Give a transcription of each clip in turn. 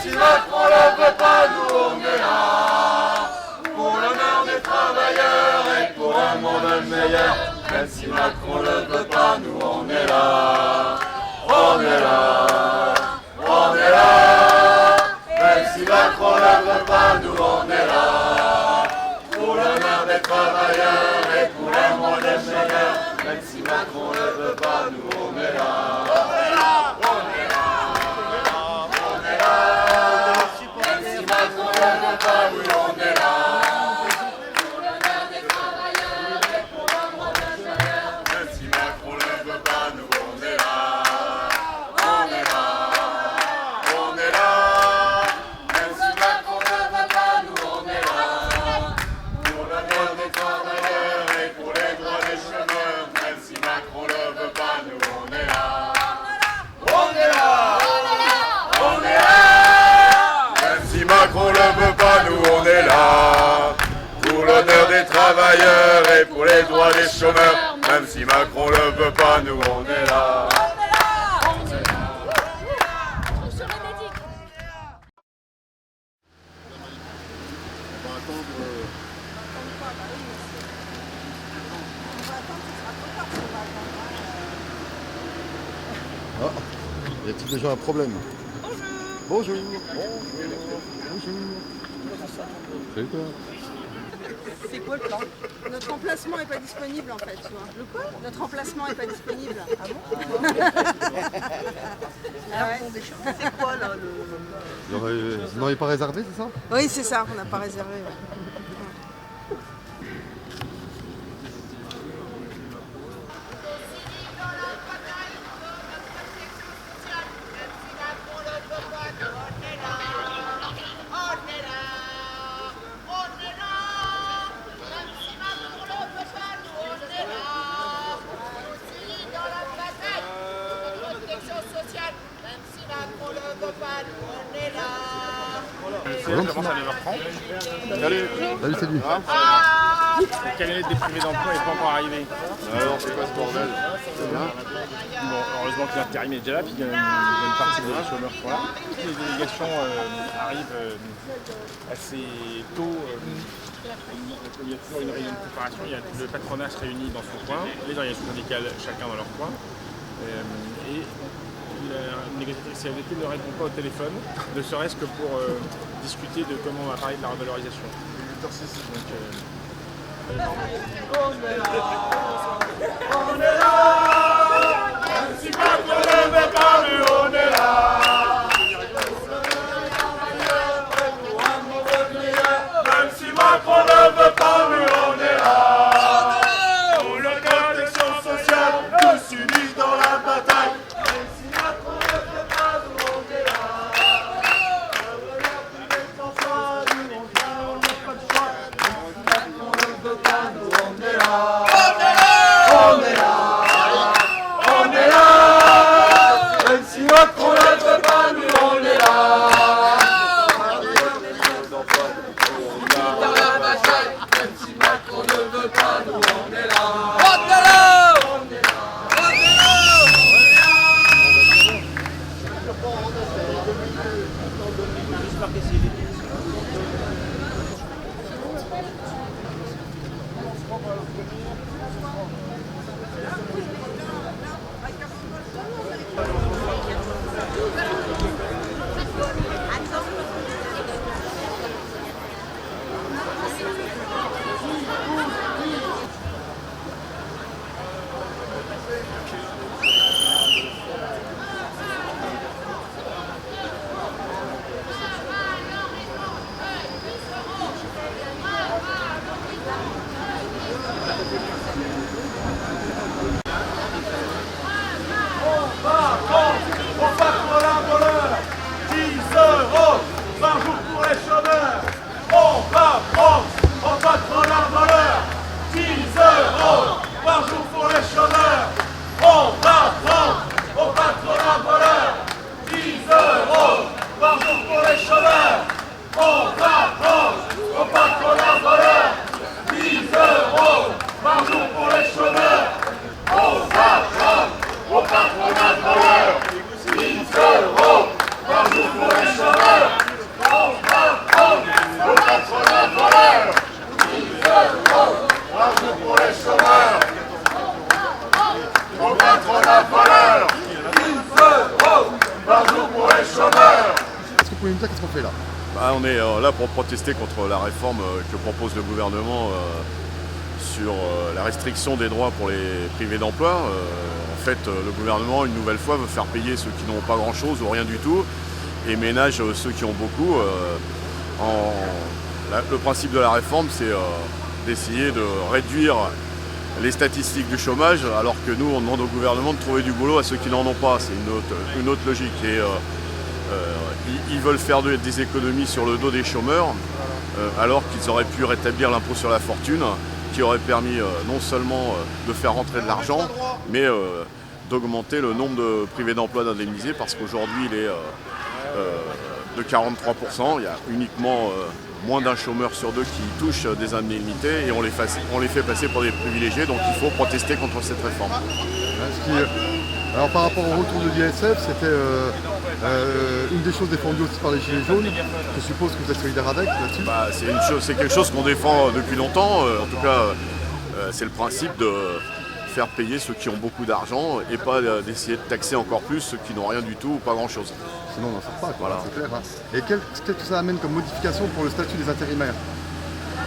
si Macron le veut pas, nous on est là. Pour l'honneur des travailleurs et pour un monde meilleur. Même si Macron le veut pas, nous on est là. On est là. On est là. Même si Macron le veut pas, nous on est là. Pour l'honneur des travailleurs et pour un monde meilleur. Même si Macron le veut pas, nous on est là. On est là. On est là. On est là. Même si Macron le veut pas, nous on est là. Pour l'honneur des travailleurs et pour un monde meilleur. Même si Macron le veut pas, nous on est là. On est là. On est là. Même si Macron ne veut pas, nous on est là. Pour l'honneur des travailleurs et pour les droits des chômeurs. Même si Macron ne veut pas, nous on est là. On est là. On est là. Même si Macron ne veut pas, nous on est là. Pour l'honneur des travailleurs et pour les droits des chômeurs. Même si Macron ne veut pas, nous on est là. Ah, y a-t-il déjà un problème? Bonjour. Bonjour. C'est quoi? C'est quoi le plan? Notre emplacement n'est pas disponible en fait, tu vois. Le quoi? Notre emplacement n'est pas disponible. Ah bon? Ah ouais. C'est quoi là Vous n'auriez pas réservé, c'est ça? Oui, c'est ça, on n'a pas réservé. Ouais. J'avance à 9h30. Salut. Salut, c'est lui. Le camionnette des privés d'emploi n'est pas encore arrivé. Alors, c'est quoi ce bordel? Bon, heureusement que l'intérim est déjà là, puis il y a une partie des chômeurs qui sont là. Les délégations arrivent assez tôt. Il y a toujours une réunion de préparation. Le patronat se réunit dans son coin, les organisations syndicales chacun dans leur coin. Et la négociatrice CFDT ne répond pas au téléphone, ne serait-ce que pour discuter de comment on va parler de la revalorisation. Donc, On est là. Même si Macron ne veut pas, mais on est là. Même si Macron ne veut pas, mais on est là. Pour la protection sociale, tous unis dans la bataille. Même si Macron ne veut pas, nous on est là. On n'a pas de choix. Macron ne veut pas, nous on est là. On est là. On est là. Même si Macron ne veut pas, nous on est là. Dans la bataille. Même si Macron ne veut pas, nous on est là. On est là. On est là. pouvez me dire qu'est-ce qu'on fait là? Bah, on est là pour protester contre la réforme que propose le gouvernement sur la restriction des droits pour les privés d'emploi. En fait, le gouvernement, une nouvelle fois, veut faire payer ceux qui n'ont pas grand-chose ou rien du tout et ménage ceux qui ont beaucoup. Le principe de la réforme, c'est d'essayer de réduire les statistiques du chômage, alors que nous, on demande au gouvernement de trouver du boulot à ceux qui n'en ont pas. C'est une autre logique. Et ils veulent faire des économies sur le dos des chômeurs, alors qu'ils auraient pu rétablir l'impôt sur la fortune, qui aurait permis non seulement de faire rentrer de l'argent, mais d'augmenter le nombre de privés d'emploi d'indemnisés, parce qu'aujourd'hui, il est de 43%. Il y a uniquement moins d'un chômeur sur deux qui touche des indemnités et on les fait passer pour des privilégiés, donc il faut protester contre cette réforme. Alors par rapport au retour de l'ISF, c'était une des choses défendues aussi par les Gilets jaunes. Je suppose que vous êtes solidaire avec là-dessus. Bah, c'est quelque chose qu'on défend depuis longtemps. En tout cas, c'est le principe de faire payer ceux qui ont beaucoup d'argent et pas d'essayer de taxer encore plus ceux qui n'ont rien du tout ou pas grand-chose. Sinon on n'en sort pas, quoi, Voilà. c'est clair. Hein. Et qu'est-ce que ça amène comme modification pour le statut des intérimaires?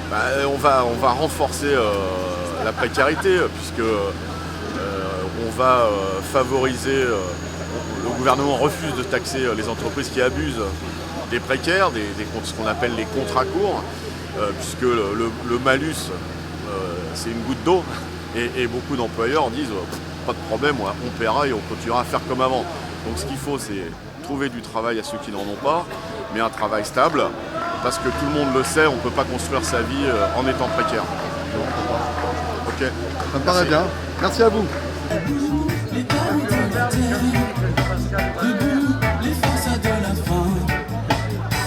Bah, on va renforcer la précarité, puisque on va favoriser, le gouvernement refuse de taxer les entreprises qui abusent des précaires, ce qu'on appelle les contrats courts, puisque le malus, c'est une goutte d'eau, et beaucoup d'employeurs disent pas de problème, on paiera et on continuera à faire comme avant. Donc ce qu'il faut, c'est trouver du travail à ceux qui n'en ont pas, mais un travail stable, parce que tout le monde le sait, on ne peut pas construire sa vie en étant précaire. Ok. Ça me paraît bien. Merci à vous. Les dames de la terre, debout, les façades de la faim.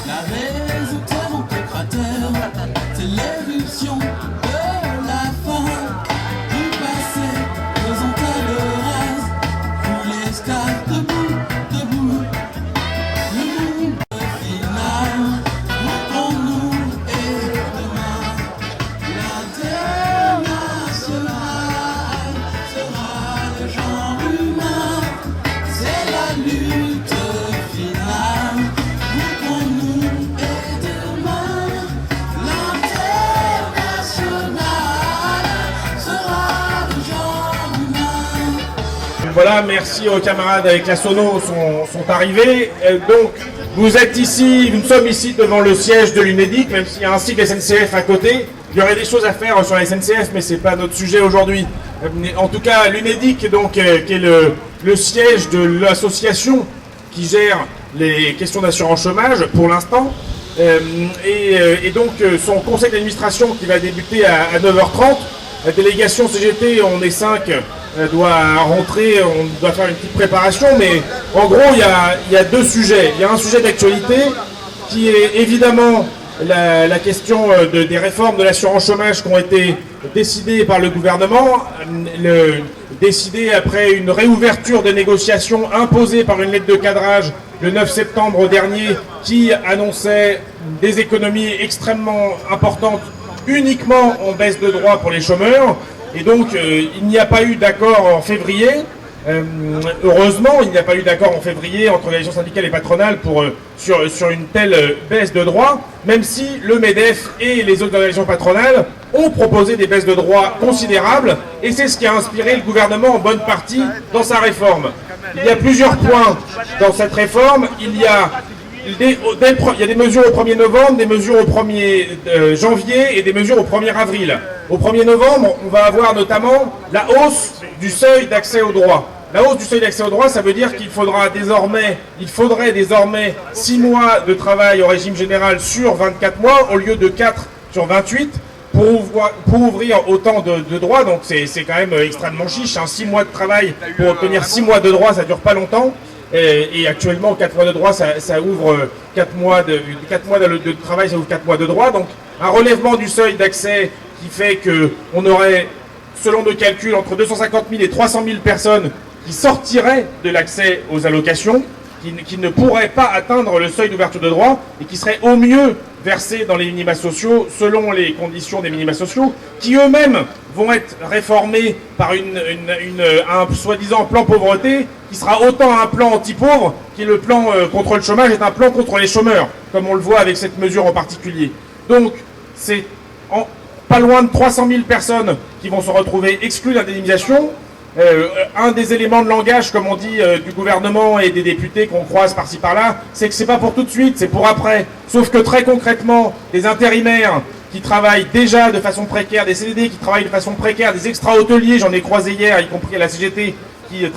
La raison terre en cratère, c'est l'éruption de la fin. Du passé, faisant table rase, tous les stars debout, debout. Le monde final, pour nous et demain. L'international sera le genre humain. C'est la lutte finale, pour nous et demain. L'international sera le genre humain. Voilà, merci aux camarades avec la sono sont arrivés. Donc, vous êtes ici, nous sommes ici devant le siège de l'UNEDIC, même s'il y a un site SNCF à côté. Il y aurait des choses à faire sur la SNCF, mais c'est pas notre sujet aujourd'hui. En tout cas, l'UNEDIC, donc, qui est le siège de l'association qui gère les questions d'assurance chômage pour l'instant. Et donc, son conseil d'administration qui va débuter à 9h30. La délégation CGT, on est 5, doit rentrer, on doit faire une petite préparation, mais en gros, il y a deux sujets. Il y a un sujet d'actualité qui est évidemment la question des réformes de l'assurance chômage qui ont été décidées par le gouvernement, décidées après une réouverture des négociations imposée par une lettre de cadrage le 9 septembre dernier qui annonçait des économies extrêmement importantes uniquement en baisse de droits pour les chômeurs. Et donc, il n'y a pas eu d'accord en février. Heureusement, il n'y a pas eu d'accord en février entre l'organisation syndicale et patronale sur une telle baisse de droits, même si le MEDEF et les autres organisations patronales ont proposé des baisses de droits considérables, et c'est ce qui a inspiré le gouvernement en bonne partie dans sa réforme. Il y a plusieurs points dans cette réforme. Il y a des mesures au 1er novembre, des mesures au 1er janvier et des mesures au 1er avril. Au 1er novembre, on va avoir notamment la hausse du seuil d'accès aux droits. La hausse du seuil d'accès aux droits, ça veut dire qu'il faudrait désormais 6 mois de travail au régime général sur 24 mois au lieu de 4 sur 28 pour ouvrir autant de droits. Donc c'est quand même extrêmement chiche. 6 mois de travail pour obtenir 6 mois de droits, ça dure pas longtemps. Et actuellement, 4 mois de droit, ça ouvre 4 mois de travail, ça ouvre 4 mois de droit. Donc, un relèvement du seuil d'accès qui fait qu'on aurait, selon nos calculs, entre 250 000 et 300 000 personnes qui sortiraient de l'accès aux allocations, qui ne pourraient pas atteindre le seuil d'ouverture de droit et qui seraient au mieux versés dans les minima sociaux selon les conditions des minima sociaux, qui eux-mêmes vont être réformés par un soi-disant plan pauvreté qui sera autant un plan anti-pauvres qui le plan contre le chômage est un plan contre les chômeurs, comme on le voit avec cette mesure en particulier. Donc, c'est pas loin de 300 000 personnes qui vont se retrouver exclues d'indemnisation. Un des éléments de langage, comme on dit, du gouvernement et des députés qu'on croise par-ci par-là, c'est que c'est pas pour tout de suite, c'est pour après. Sauf que très concrètement, des intérimaires qui travaillent déjà de façon précaire, des CDD qui travaillent de façon précaire, des extra-hôteliers, j'en ai croisé hier, y compris à la CGT, qui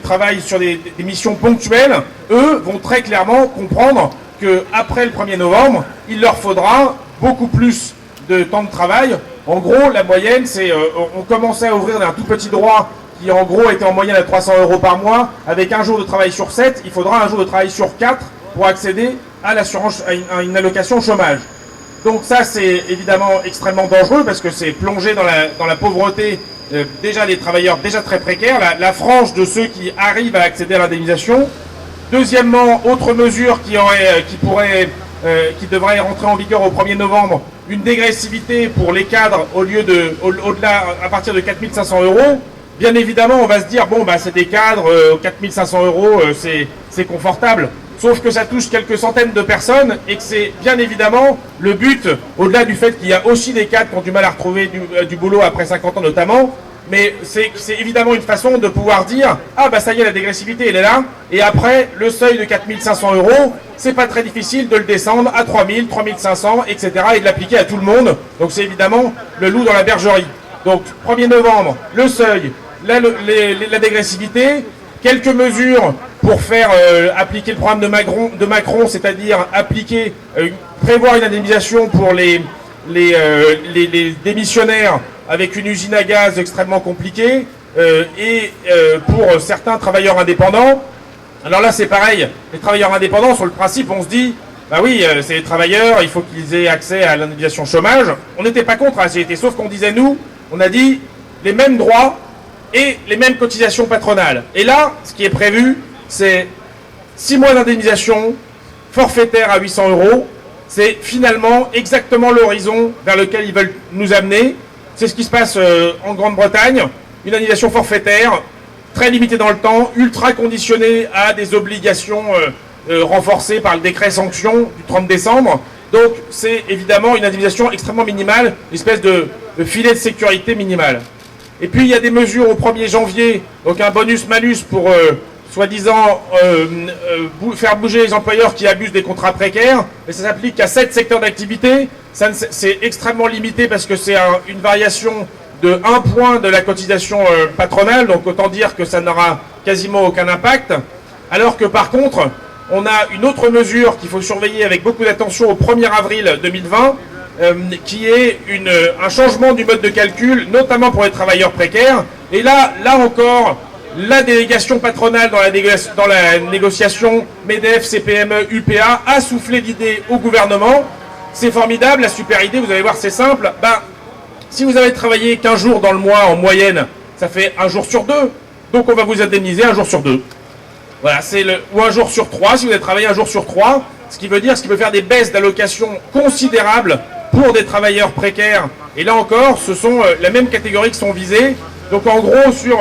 travaillent sur des missions ponctuelles, eux vont très clairement comprendre qu'après le 1er novembre, il leur faudra beaucoup plus de temps de travail. En gros, la moyenne, c'est on commençait à ouvrir un tout petit droit qui en gros était en moyenne à 300 € par mois. Avec un jour de travail sur 7, il faudra un jour de travail sur 4 pour accéder à l'assurance, à une allocation chômage. Donc ça, c'est évidemment extrêmement dangereux parce que c'est plonger dans la pauvreté déjà des travailleurs déjà très précaires, la frange de ceux qui arrivent à accéder à l'indemnisation. Deuxièmement, autre mesure qui devrait rentrer en vigueur au 1er novembre, une dégressivité pour les cadres au-delà, à partir de 4 500 €. Bien évidemment, on va se dire, bon, bah, c'est des cadres, 4 500 €, c'est confortable. Sauf que ça touche quelques centaines de personnes et que c'est bien évidemment le but, au-delà du fait qu'il y a aussi des cadres qui ont du mal à retrouver du boulot après 50 ans notamment, mais c'est évidemment une façon de pouvoir dire « Ah bah ça y est, la dégressivité elle est là » et après, le seuil de 4 500 €, c'est pas très difficile de le descendre à 3 000, 3 500, etc. et de l'appliquer à tout le monde. Donc c'est évidemment le loup dans la bergerie. Donc 1er novembre, le seuil, la dégressivité, quelques mesures pour faire appliquer le programme de Macron, c'est-à-dire prévoir une indemnisation pour les démissionnaires avec une usine à gaz extrêmement compliquée et pour certains travailleurs indépendants. Alors là, c'est pareil. Les travailleurs indépendants, sur le principe, on se dit, bah oui, c'est les travailleurs, il faut qu'ils aient accès à l'indemnisation chômage. On n'était pas contre la CGT, sauf qu'on disait, nous, on a dit les mêmes droits et les mêmes cotisations patronales. Et là, ce qui est prévu, c'est 6 mois d'indemnisation forfaitaire à 800 €. C'est finalement exactement l'horizon vers lequel ils veulent nous amener. C'est ce qui se passe en Grande-Bretagne. Une indemnisation forfaitaire, très limitée dans le temps, ultra conditionnée à des obligations renforcées par le décret sanction du 30 décembre. Donc c'est évidemment une indemnisation extrêmement minimale, une espèce de filet de sécurité minimal. Et puis il y a des mesures au 1er janvier, donc un bonus-malus pour soi-disant faire bouger les employeurs qui abusent des contrats précaires, mais ça s'applique qu'à 7 secteurs d'activité. C'est extrêmement limité parce que c'est une variation de 1 point de la cotisation patronale, donc autant dire que ça n'aura quasiment aucun impact. Alors que par contre, on a une autre mesure qu'il faut surveiller avec beaucoup d'attention au 1er avril 2020, qui est un changement du mode de calcul, notamment pour les travailleurs précaires. Et là encore, la délégation patronale dans la négociation MEDEF, CPME, UPA a soufflé l'idée au gouvernement. C'est formidable, la super idée, vous allez voir, c'est simple. Si vous avez travaillé 15 jours dans le mois en moyenne, ça fait 1 jour sur 2. Donc on va vous indemniser 1 jour sur 2. Voilà, ou 1 jour sur 3, si vous avez travaillé 1 jour sur 3, ce qui peut faire des baisses d'allocations considérables pour des travailleurs précaires. Et là encore, ce sont la même catégorie qui sont visées. Donc en gros, sur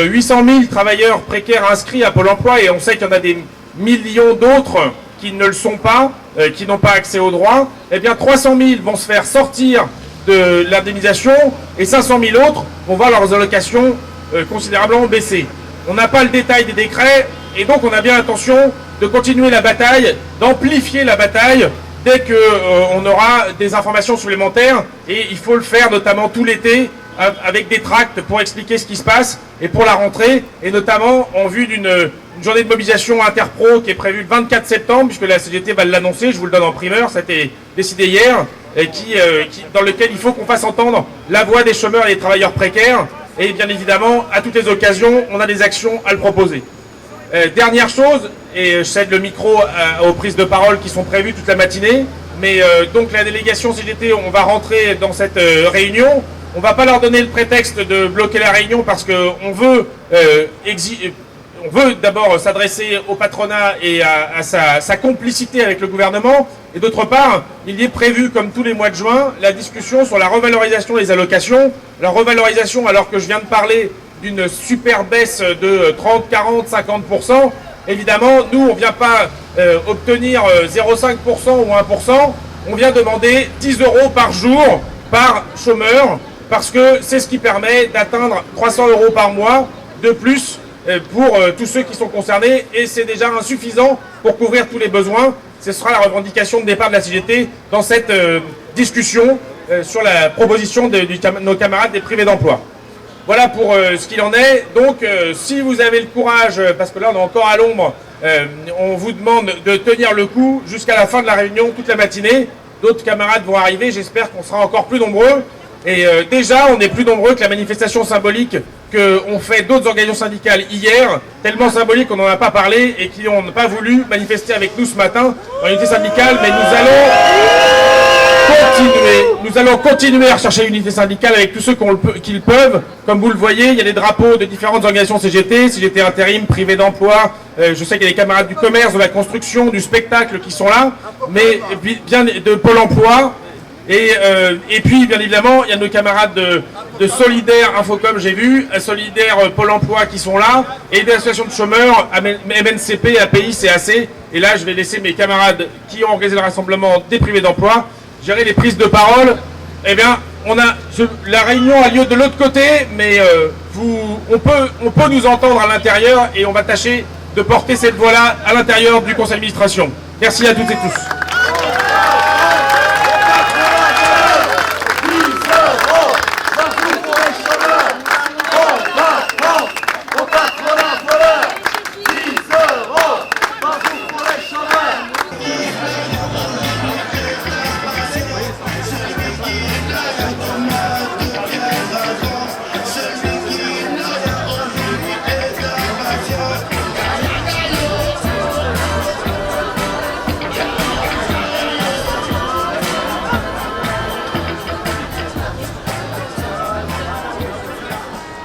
800 000 travailleurs précaires inscrits à Pôle emploi, et on sait qu'il y en a des millions d'autres qui ne le sont pas, qui n'ont pas accès aux droits, eh bien 300 000 vont se faire sortir de l'indemnisation et 500 000 autres vont voir leurs allocations considérablement baisser. On n'a pas le détail des décrets et donc on a bien l'intention de continuer la bataille, d'amplifier la bataille dès qu'on aura des informations supplémentaires, et il faut le faire notamment tout l'été avec des tracts pour expliquer ce qui se passe et pour la rentrée, et notamment en vue d'une journée de mobilisation interpro qui est prévue le 24 septembre, puisque la CGT va l'annoncer, je vous le donne en primeur, ça a été décidé hier, et dans lequel il faut qu'on fasse entendre la voix des chômeurs et des travailleurs précaires, et bien évidemment, à toutes les occasions, on a des actions à le proposer. Dernière chose, et je cède le micro aux prises de parole qui sont prévues toute la matinée, mais donc la délégation CGT, on va rentrer dans cette réunion. On ne va pas leur donner le prétexte de bloquer la réunion parce qu'on veut, d'abord s'adresser au patronat et à sa complicité avec le gouvernement. Et d'autre part, il est prévu, comme tous les mois de juin, la discussion sur la revalorisation des allocations. La revalorisation, alors que je viens de parler d'une super baisse de 30, 40, 50%. Évidemment, nous, on ne vient pas obtenir 0,5% ou 1%, on vient demander 10 € par jour par chômeur, parce que c'est ce qui permet d'atteindre 300 € par mois de plus pour tous ceux qui sont concernés, et c'est déjà insuffisant pour couvrir tous les besoins. Ce sera la revendication de départ de la CGT dans cette discussion sur la proposition de nos camarades des privés d'emploi. Voilà pour ce qu'il en est. Donc si vous avez le courage, parce que là on est encore à l'ombre, on vous demande de tenir le coup jusqu'à la fin de la réunion, toute la matinée. D'autres camarades vont arriver, j'espère qu'on sera encore plus nombreux. Et déjà, on est plus nombreux que la manifestation symbolique qu'ont fait d'autres organisations syndicales hier, tellement symbolique qu'on n'en a pas parlé et qui n'ont pas voulu manifester avec nous ce matin en unité syndicale, mais nous allons continuer à rechercher l'unité syndicale avec tous ceux qui le peuvent. Comme vous le voyez, il y a des drapeaux de différentes organisations CGT, CGT intérim, privé d'emploi, je sais qu'il y a des camarades du commerce, de la construction, du spectacle qui sont là, mais bien de Pôle emploi. Et puis, bien évidemment, il y a nos camarades de Solidaire Infocom, j'ai vu, Solidaire Pôle emploi qui sont là, et des associations de chômeurs, MNCP, API, CAC. Et là, je vais laisser mes camarades qui ont organisé le rassemblement des privés d'emploi gérer les prises de parole. Eh bien, la réunion a lieu de l'autre côté, mais on peut nous entendre à l'intérieur, et on va tâcher de porter cette voix-là à l'intérieur du conseil d'administration. Merci à toutes et tous.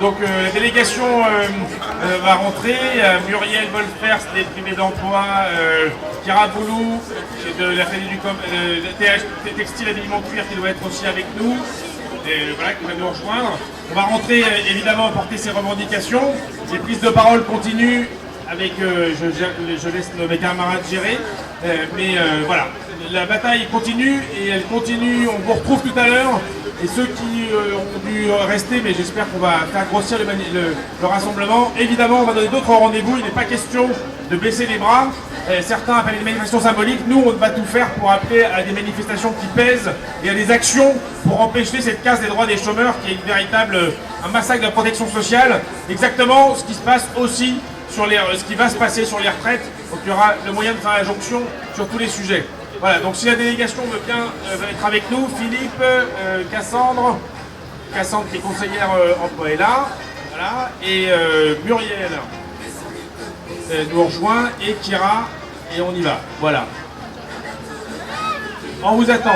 Donc la délégation va rentrer, Muriel Wolfers des privés d'emploi, Kira Boulou de la Fédé du textile et d'éléments cuir qui doit être aussi avec nous, et voilà, qui va nous rejoindre. On va rentrer évidemment porter ses revendications, les prises de parole continuent avec, je laisse mes camarades gérer, mais voilà, la bataille continue et elle continue, on vous retrouve tout à l'heure. Et ceux qui ont dû rester, mais j'espère qu'on va faire grossir le rassemblement. Évidemment, on va donner d'autres rendez-vous. Il n'est pas question de baisser les bras. Certains appellent des manifestations symboliques. Nous, on va tout faire pour appeler à des manifestations qui pèsent et à des actions pour empêcher cette casse des droits des chômeurs qui est un massacre de la protection sociale. Exactement ce qui se passe aussi sur ce qui va se passer sur les retraites. Donc il y aura le moyen de faire la jonction sur tous les sujets. Voilà, donc si la délégation veut bien être avec nous, Philippe, Cassandre qui est conseillère emploi est là, voilà, et Muriel nous rejoint, et Kira, et on y va, voilà. On vous attend.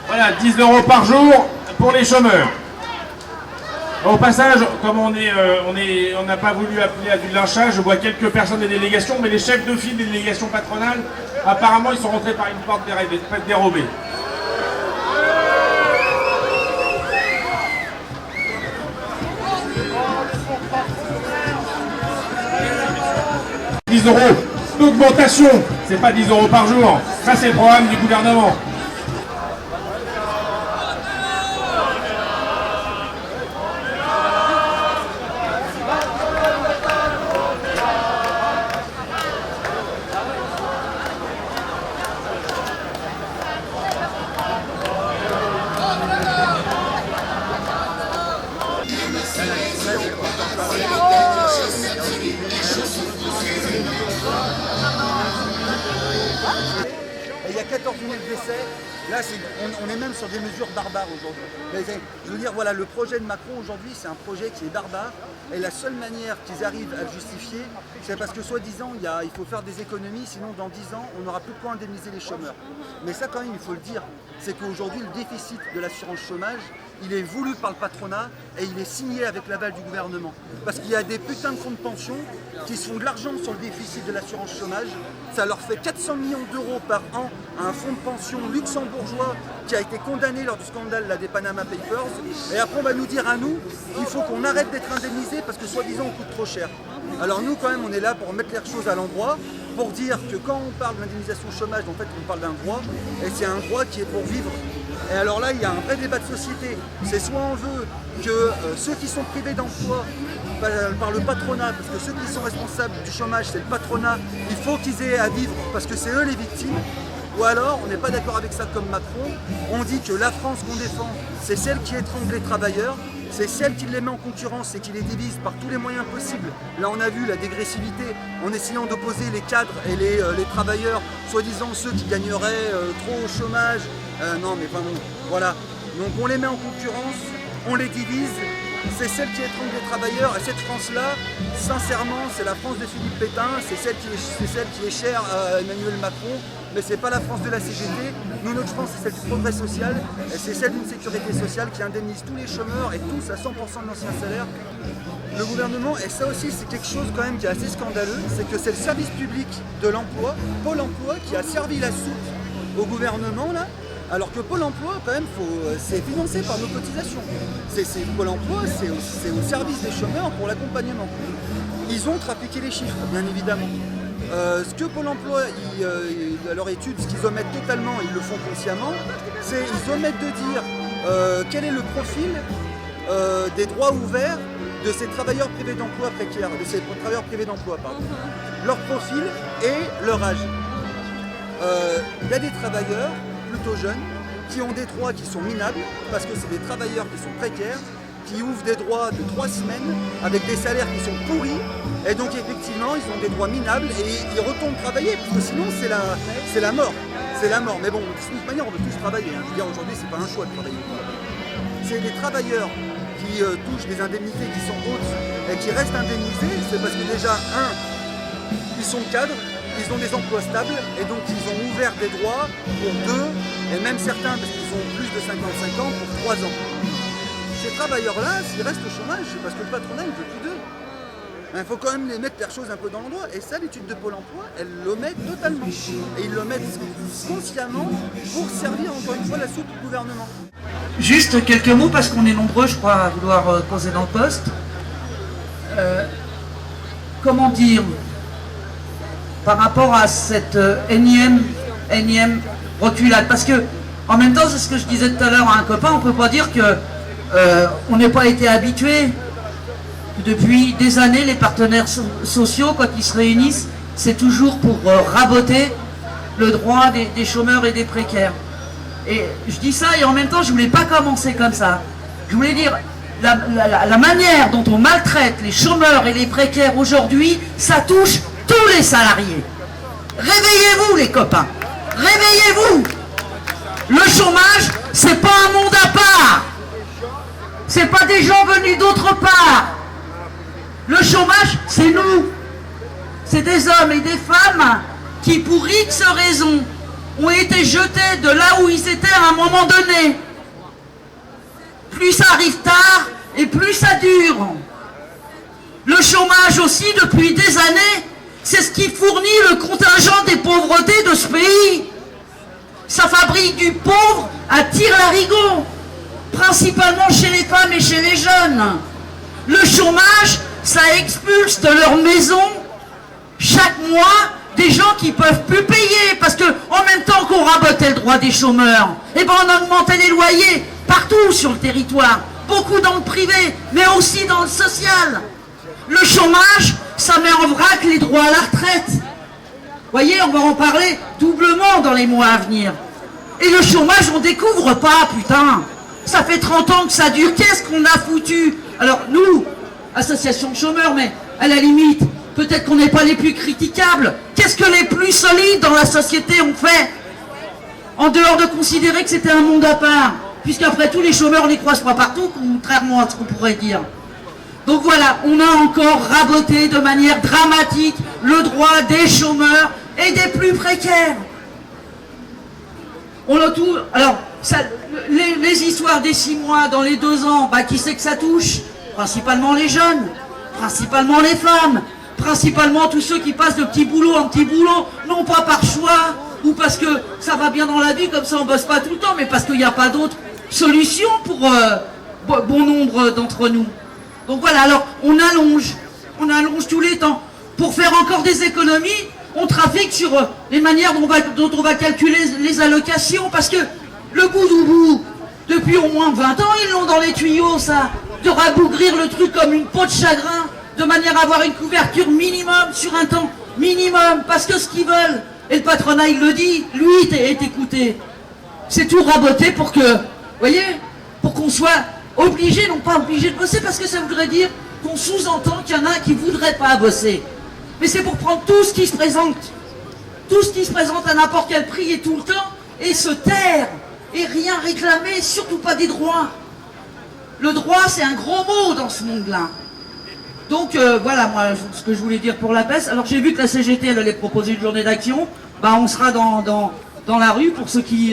Voilà, 10 € par jour pour les chômeurs. Au passage, comme on n'a pas voulu appeler à du lynchage, je vois quelques personnes des délégations, mais les chefs de file des délégations patronales, apparemment, ils sont rentrés par une porte dérobée. « 10 € d'augmentation, c'est pas 10 € par jour, ça c'est le programme du gouvernement. » Il y a 14 000 décès. Là, on est même sur des mesures barbares aujourd'hui. Je veux dire, voilà, le projet de Macron aujourd'hui, c'est un projet qui est barbare. Et la seule manière qu'ils arrivent à le justifier, c'est parce que soi-disant, il faut faire des économies, sinon dans 10 ans, on n'aura plus de quoi indemniser les chômeurs. Mais ça, quand même, il faut le dire, c'est qu'aujourd'hui, le déficit de l'assurance chômage, il est voulu par le patronat et il est signé avec l'aval du gouvernement. Parce qu'il y a des putains de fonds de pension qui se font de l'argent sur le déficit de l'assurance chômage. Ça leur fait 400 millions d'euros par an à un fonds de pension luxembourgeois qui a été condamné lors du scandale là, des Panama Papers. Et après on va nous dire à nous, il faut qu'on arrête d'être indemnisé parce que soi-disant on coûte trop cher. Alors nous quand même on est là pour mettre les choses à l'endroit, pour dire que quand on parle d'indemnisation chômage, en fait on parle d'un droit, et c'est un droit qui est pour vivre. Et alors là, il y a un vrai débat de société. C'est soit on veut que ceux qui sont privés d'emploi par le patronat, parce que ceux qui sont responsables du chômage, c'est le patronat, il faut qu'ils aient à vivre parce que c'est eux les victimes. Ou alors, on n'est pas d'accord avec ça comme Macron, on dit que la France qu'on défend, c'est celle qui étrangle les travailleurs, c'est celle qui les met en concurrence et qui les divise par tous les moyens possibles. Là, on a vu la dégressivité en essayant d'opposer les cadres et les travailleurs, soi-disant ceux qui gagneraient trop au chômage. Non, mais enfin, voilà. Donc, on les met en concurrence, on les divise. C'est celle qui étrangle les travailleurs. Et cette France-là, sincèrement, c'est la France de Philippe Pétain, c'est celle qui est chère à Emmanuel Macron. Mais c'est pas la France de la CGT. Nous, notre France, c'est celle du progrès social. Et c'est celle d'une sécurité sociale qui indemnise tous les chômeurs et tous à 100% de l'ancien salaire. Le gouvernement, et ça aussi, c'est quelque chose quand même qui est assez scandaleux, c'est que c'est le service public de l'emploi, Pôle emploi, qui a servi la soupe au gouvernement, là. Alors que Pôle emploi, quand même, c'est financé par nos cotisations. Pôle emploi, c'est au service des chômeurs pour l'accompagnement. Ils ont trafiqué les chiffres, bien évidemment. Ce que Pôle emploi, à leur étude, ce qu'ils omettent totalement, ils le font consciemment, c'est qu'ils omettent de dire quel est le profil des droits ouverts de ces travailleurs privés d'emploi précaires, de ces travailleurs privés d'emploi, pardon. Leur profil et leur âge. Il y a des travailleurs plutôt jeunes qui ont des droits qui sont minables parce que c'est des travailleurs qui sont précaires, qui ouvrent des droits de 3 semaines avec des salaires qui sont pourris et donc effectivement ils ont des droits minables et ils retournent travailler parce que sinon c'est la mort. C'est la mort. Mais bon, de toute manière on veut tous travailler. Hein. Je veux dire aujourd'hui c'est pas un choix de travailler. C'est des travailleurs qui touchent des indemnités qui sont hautes et qui restent indemnisés, c'est parce que déjà, ils sont cadres, ils ont des emplois stables et donc ils ont ouvert des droits pour 2 et même certains parce qu'ils ont plus de 55 ans pour 3 ans. Ces travailleurs-là, s'ils restent au chômage, c'est parce que le patronat ne veut plus d'eux. Il faut quand même les mettre les choses un peu dans l'endroit. Et ça, l'étude de Pôle emploi, elle l'omet totalement. Et ils l'omettent consciemment pour servir encore une fois la soupe du gouvernement. Juste quelques mots parce qu'on est nombreux, je crois, à vouloir causer dans le poste. Comment dire, par rapport à cette énième reculade, parce que en même temps, c'est ce que je disais tout à l'heure à un copain, on peut pas dire que on n'ait pas été habitué. Depuis des années, les partenaires sociaux, quand ils se réunissent, c'est toujours pour raboter le droit des chômeurs et des précaires. Et je dis ça et en même temps, je voulais pas commencer comme ça. Je voulais dire, la manière dont on maltraite les chômeurs et les précaires aujourd'hui, ça touche tous les salariés. Réveillez-vous les copains, réveillez-vous. Le chômage, c'est pas un monde à part. C'est pas des gens venus d'autre part. Le chômage, c'est nous. C'est des hommes et des femmes qui, pour X raisons, ont été jetés de là où ils étaient à un moment donné. Plus ça arrive tard et plus ça dure. Le chômage aussi, depuis des années, c'est ce qui fournit le contingent des pauvretés de ce pays. Ça fabrique du pauvre à tire-larigot, principalement chez les femmes et chez les jeunes. Le chômage, ça expulse de leur maison chaque mois des gens qui peuvent plus payer parce que en même temps qu'on rabotait le droit des chômeurs, et ben on augmentait les loyers partout sur le territoire, beaucoup dans le privé, mais aussi dans le social. Le chômage, ça met en vrac les droits à la retraite. Vous voyez, on va en parler doublement dans les mois à venir. Et le chômage, on découvre pas, putain. Ça fait 30 ans que ça dure. Qu'est-ce qu'on a foutu? Alors nous, association de chômeurs, mais à la limite, peut-être qu'on n'est pas les plus critiquables. Qu'est-ce que les plus solides dans la société ont fait? En dehors de considérer que c'était un monde à part, puisqu'après tout, les chômeurs, on les croise pas partout, contrairement à ce qu'on pourrait dire. Donc voilà, on a encore raboté de manière dramatique le droit des chômeurs et des plus précaires. On a tout. Alors, les histoires des 6 mois, dans les 2 ans, bah, qui c'est que ça touche? Principalement les jeunes, principalement les femmes, principalement tous ceux qui passent de petit boulot en petit boulot, non pas par choix, ou parce que ça va bien dans la vie, comme ça on bosse pas tout le temps, mais parce qu'il n'y a pas d'autre solution pour bon nombre d'entre nous. Donc voilà, alors on allonge tous les temps. Pour faire encore des économies, on trafique sur les manières dont on va calculer les allocations, parce que le bout du bout, depuis au moins 20 ans, ils l'ont dans les tuyaux, ça, de rabougrir le truc comme une peau de chagrin, de manière à avoir une couverture minimum sur un temps minimum, parce que ce qu'ils veulent, et le patronat il le dit, lui est écouté, c'est tout raboter pour que, vous voyez, pour qu'on soit obligé, non pas obligé de bosser, parce que ça voudrait dire qu'on sous-entend qu'il y en a un qui ne voudrait pas bosser. Mais c'est pour prendre tout ce qui se présente à n'importe quel prix et tout le temps, et se taire, et rien réclamer, surtout pas des droits. Le droit, c'est un gros mot dans ce monde-là. Donc voilà, moi, ce que je voulais dire pour la baisse. Alors j'ai vu que la CGT, elle allait proposer une journée d'action. Bah, on sera dans la rue pour ceux qui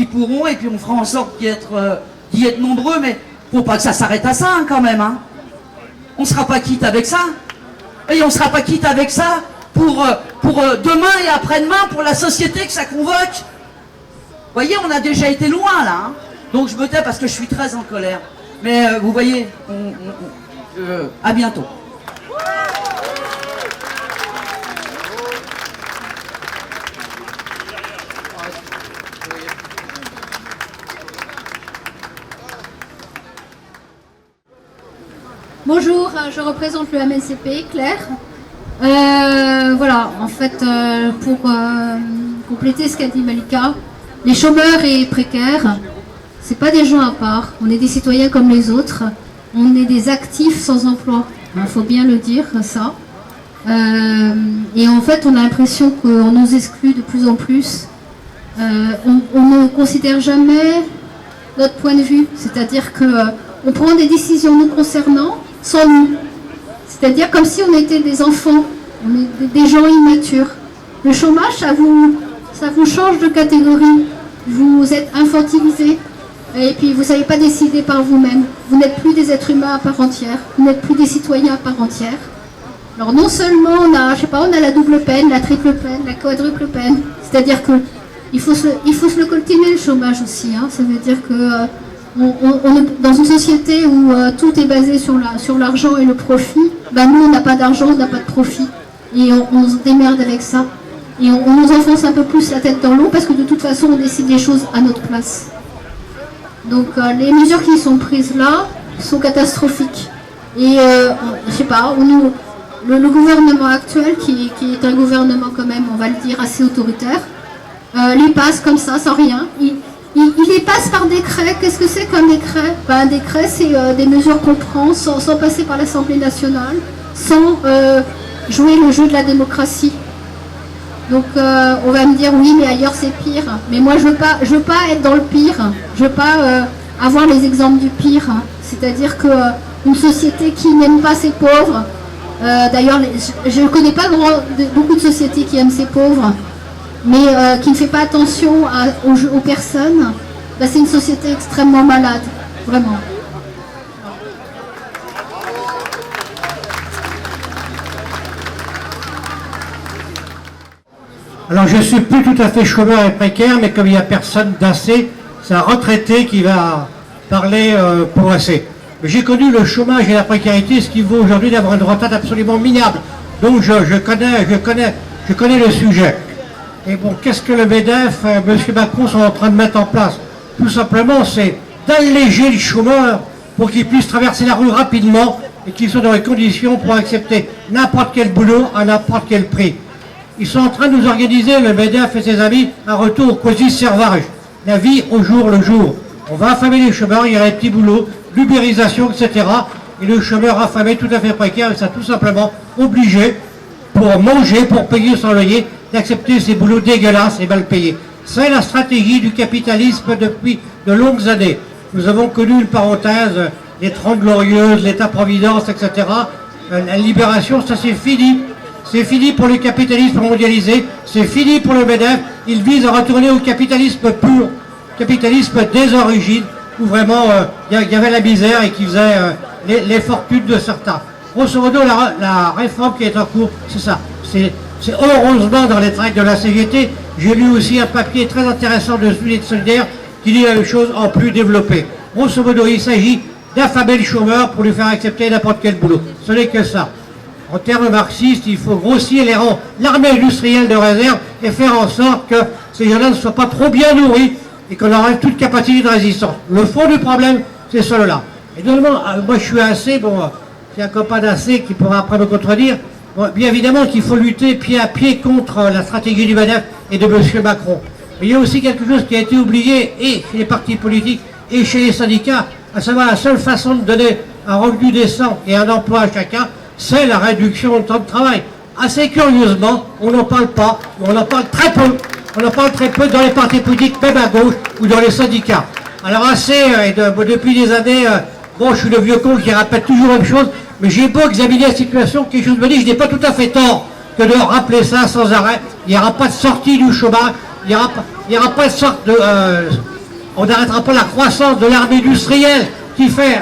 pourront, et puis on fera en sorte d'y être nombreux, mais faut pas que ça s'arrête à ça, hein, quand même. Hein. On sera pas quitte avec ça. Et on sera pas quitte avec ça pour demain et après-demain, pour la société que ça convoque. Vous voyez, on a déjà été loin, là. Hein. Donc je me tais parce que je suis très en colère. Mais vous voyez, à bientôt. Bonjour, je représente le MNCP, Claire. Voilà, en fait, pour compléter ce qu'a dit Malika, les chômeurs et précaires, c'est pas des gens à part. On est des citoyens comme les autres. On est des actifs sans emploi. Il faut bien le dire, ça. Et en fait, on a l'impression qu'on nous exclut de plus en plus. On ne considère jamais notre point de vue. C'est-à-dire qu'on prend des décisions nous concernant sans nous. C'est-à-dire comme si on était des enfants, on est des gens immatures. Le chômage, ça vous change de catégorie. Vous êtes infantilisés. Et puis vous ne savez pas décider par vous-même. Vous n'êtes plus des êtres humains à part entière. Vous n'êtes plus des citoyens à part entière. Alors non seulement on a la double peine, la triple peine, la quadruple peine. C'est-à-dire que il faut se le coltiner, le chômage aussi. Hein. Ça veut dire que on est dans une société où tout est basé sur l'argent et le profit. Ben nous, on n'a pas d'argent, on n'a pas de profit. Et on se démerde avec ça. Et on nous enfonce un peu plus la tête dans l'eau parce que de toute façon, on décide les choses à notre place. Donc les mesures qui sont prises là sont catastrophiques. Et je sais pas, le gouvernement actuel, qui est un gouvernement quand même, on va le dire, assez autoritaire, les passe comme ça, sans rien. Il les passe par décret. Qu'est-ce que c'est qu'un décret? Un décret, c'est des mesures qu'on prend sans passer par l'Assemblée nationale, sans jouer le jeu de la démocratie. Donc on va me dire oui, mais ailleurs c'est pire. Mais moi je veux pas être dans le pire. Je veux pas avoir les exemples du pire. C'est-à-dire qu'une société qui n'aime pas ses pauvres. D'ailleurs, je ne connais pas beaucoup de sociétés qui aiment ses pauvres, mais qui ne fait pas attention aux personnes. Ben, c'est une société extrêmement malade, vraiment. Alors je ne suis plus tout à fait chômeur et précaire, mais comme il n'y a personne d'assez, c'est un retraité qui va parler pour assez. J'ai connu le chômage et la précarité, ce qui vaut aujourd'hui d'avoir une retraite absolument minable. Donc je connais le sujet. Et bon, qu'est-ce que le MEDEF, M. Macron sont en train de mettre en place? Tout simplement, c'est d'alléger les chômeurs pour qu'ils puissent traverser la rue rapidement et qu'ils soient dans les conditions pour accepter n'importe quel boulot à n'importe quel prix. Ils sont en train de nous organiser, le MEDEF et ses amis, un retour au quasi-servage. La vie au jour le jour. On va affamer les chômeurs, il y a des petits boulots, l'ubérisation, etc. Et le chômeur affamé, tout à fait précaire, il sera tout simplement obligé, pour manger, pour payer son loyer, d'accepter ces boulots dégueulasses et mal payés. C'est la stratégie du capitalisme depuis de longues années. Nous avons connu une parenthèse, les 30 glorieuses, l'État-providence, etc. La libération, ça c'est fini. C'est fini pour le capitalisme mondialisé, c'est fini pour le MEDEF. Il vise à retourner au capitalisme pur. capitalisme des origines, où vraiment il y avait la misère et qui faisait les fortunes de certains. Grosso modo, la réforme qui est en cours, c'est ça. C'est heureusement dans les tracts de la CGT. J'ai lu aussi un papier très intéressant de Unité Solidaire qui dit la même chose en plus développé. Grosso modo, il s'agit d'affamer le chômeur pour lui faire accepter n'importe quel boulot. Ce n'est que ça. En termes marxistes, il faut grossir les rangs, l'armée industrielle de réserve et faire en sorte que ces gens-là ne soient pas trop bien nourris et qu'on enlève toute capacité de résistance. Le fond du problème, c'est cela. Et normalement, moi je suis assez, bon, c'est un copain d'AC qui pourra après me contredire, bon, bien évidemment qu'il faut lutter pied à pied contre la stratégie du MEDEF et de M. Macron. Mais il y a aussi quelque chose qui a été oublié, et chez les partis politiques et chez les syndicats, à savoir la seule façon de donner un revenu décent et un emploi à chacun, c'est la réduction du temps de travail. Assez curieusement, on n'en parle pas, ou on en parle très peu. On en parle très peu dans les partis politiques, même à gauche, ou dans les syndicats. Alors depuis des années, bon, je suis le vieux con qui répète toujours la même chose, mais j'ai beau examiner la situation, quelque chose me dit, je n'ai pas tout à fait tort que de rappeler ça sans arrêt. Il n'y aura pas de sortie du chômage, il n'y aura pas de sorte de... on n'arrêtera pas la croissance de l'armée industrielle qui fait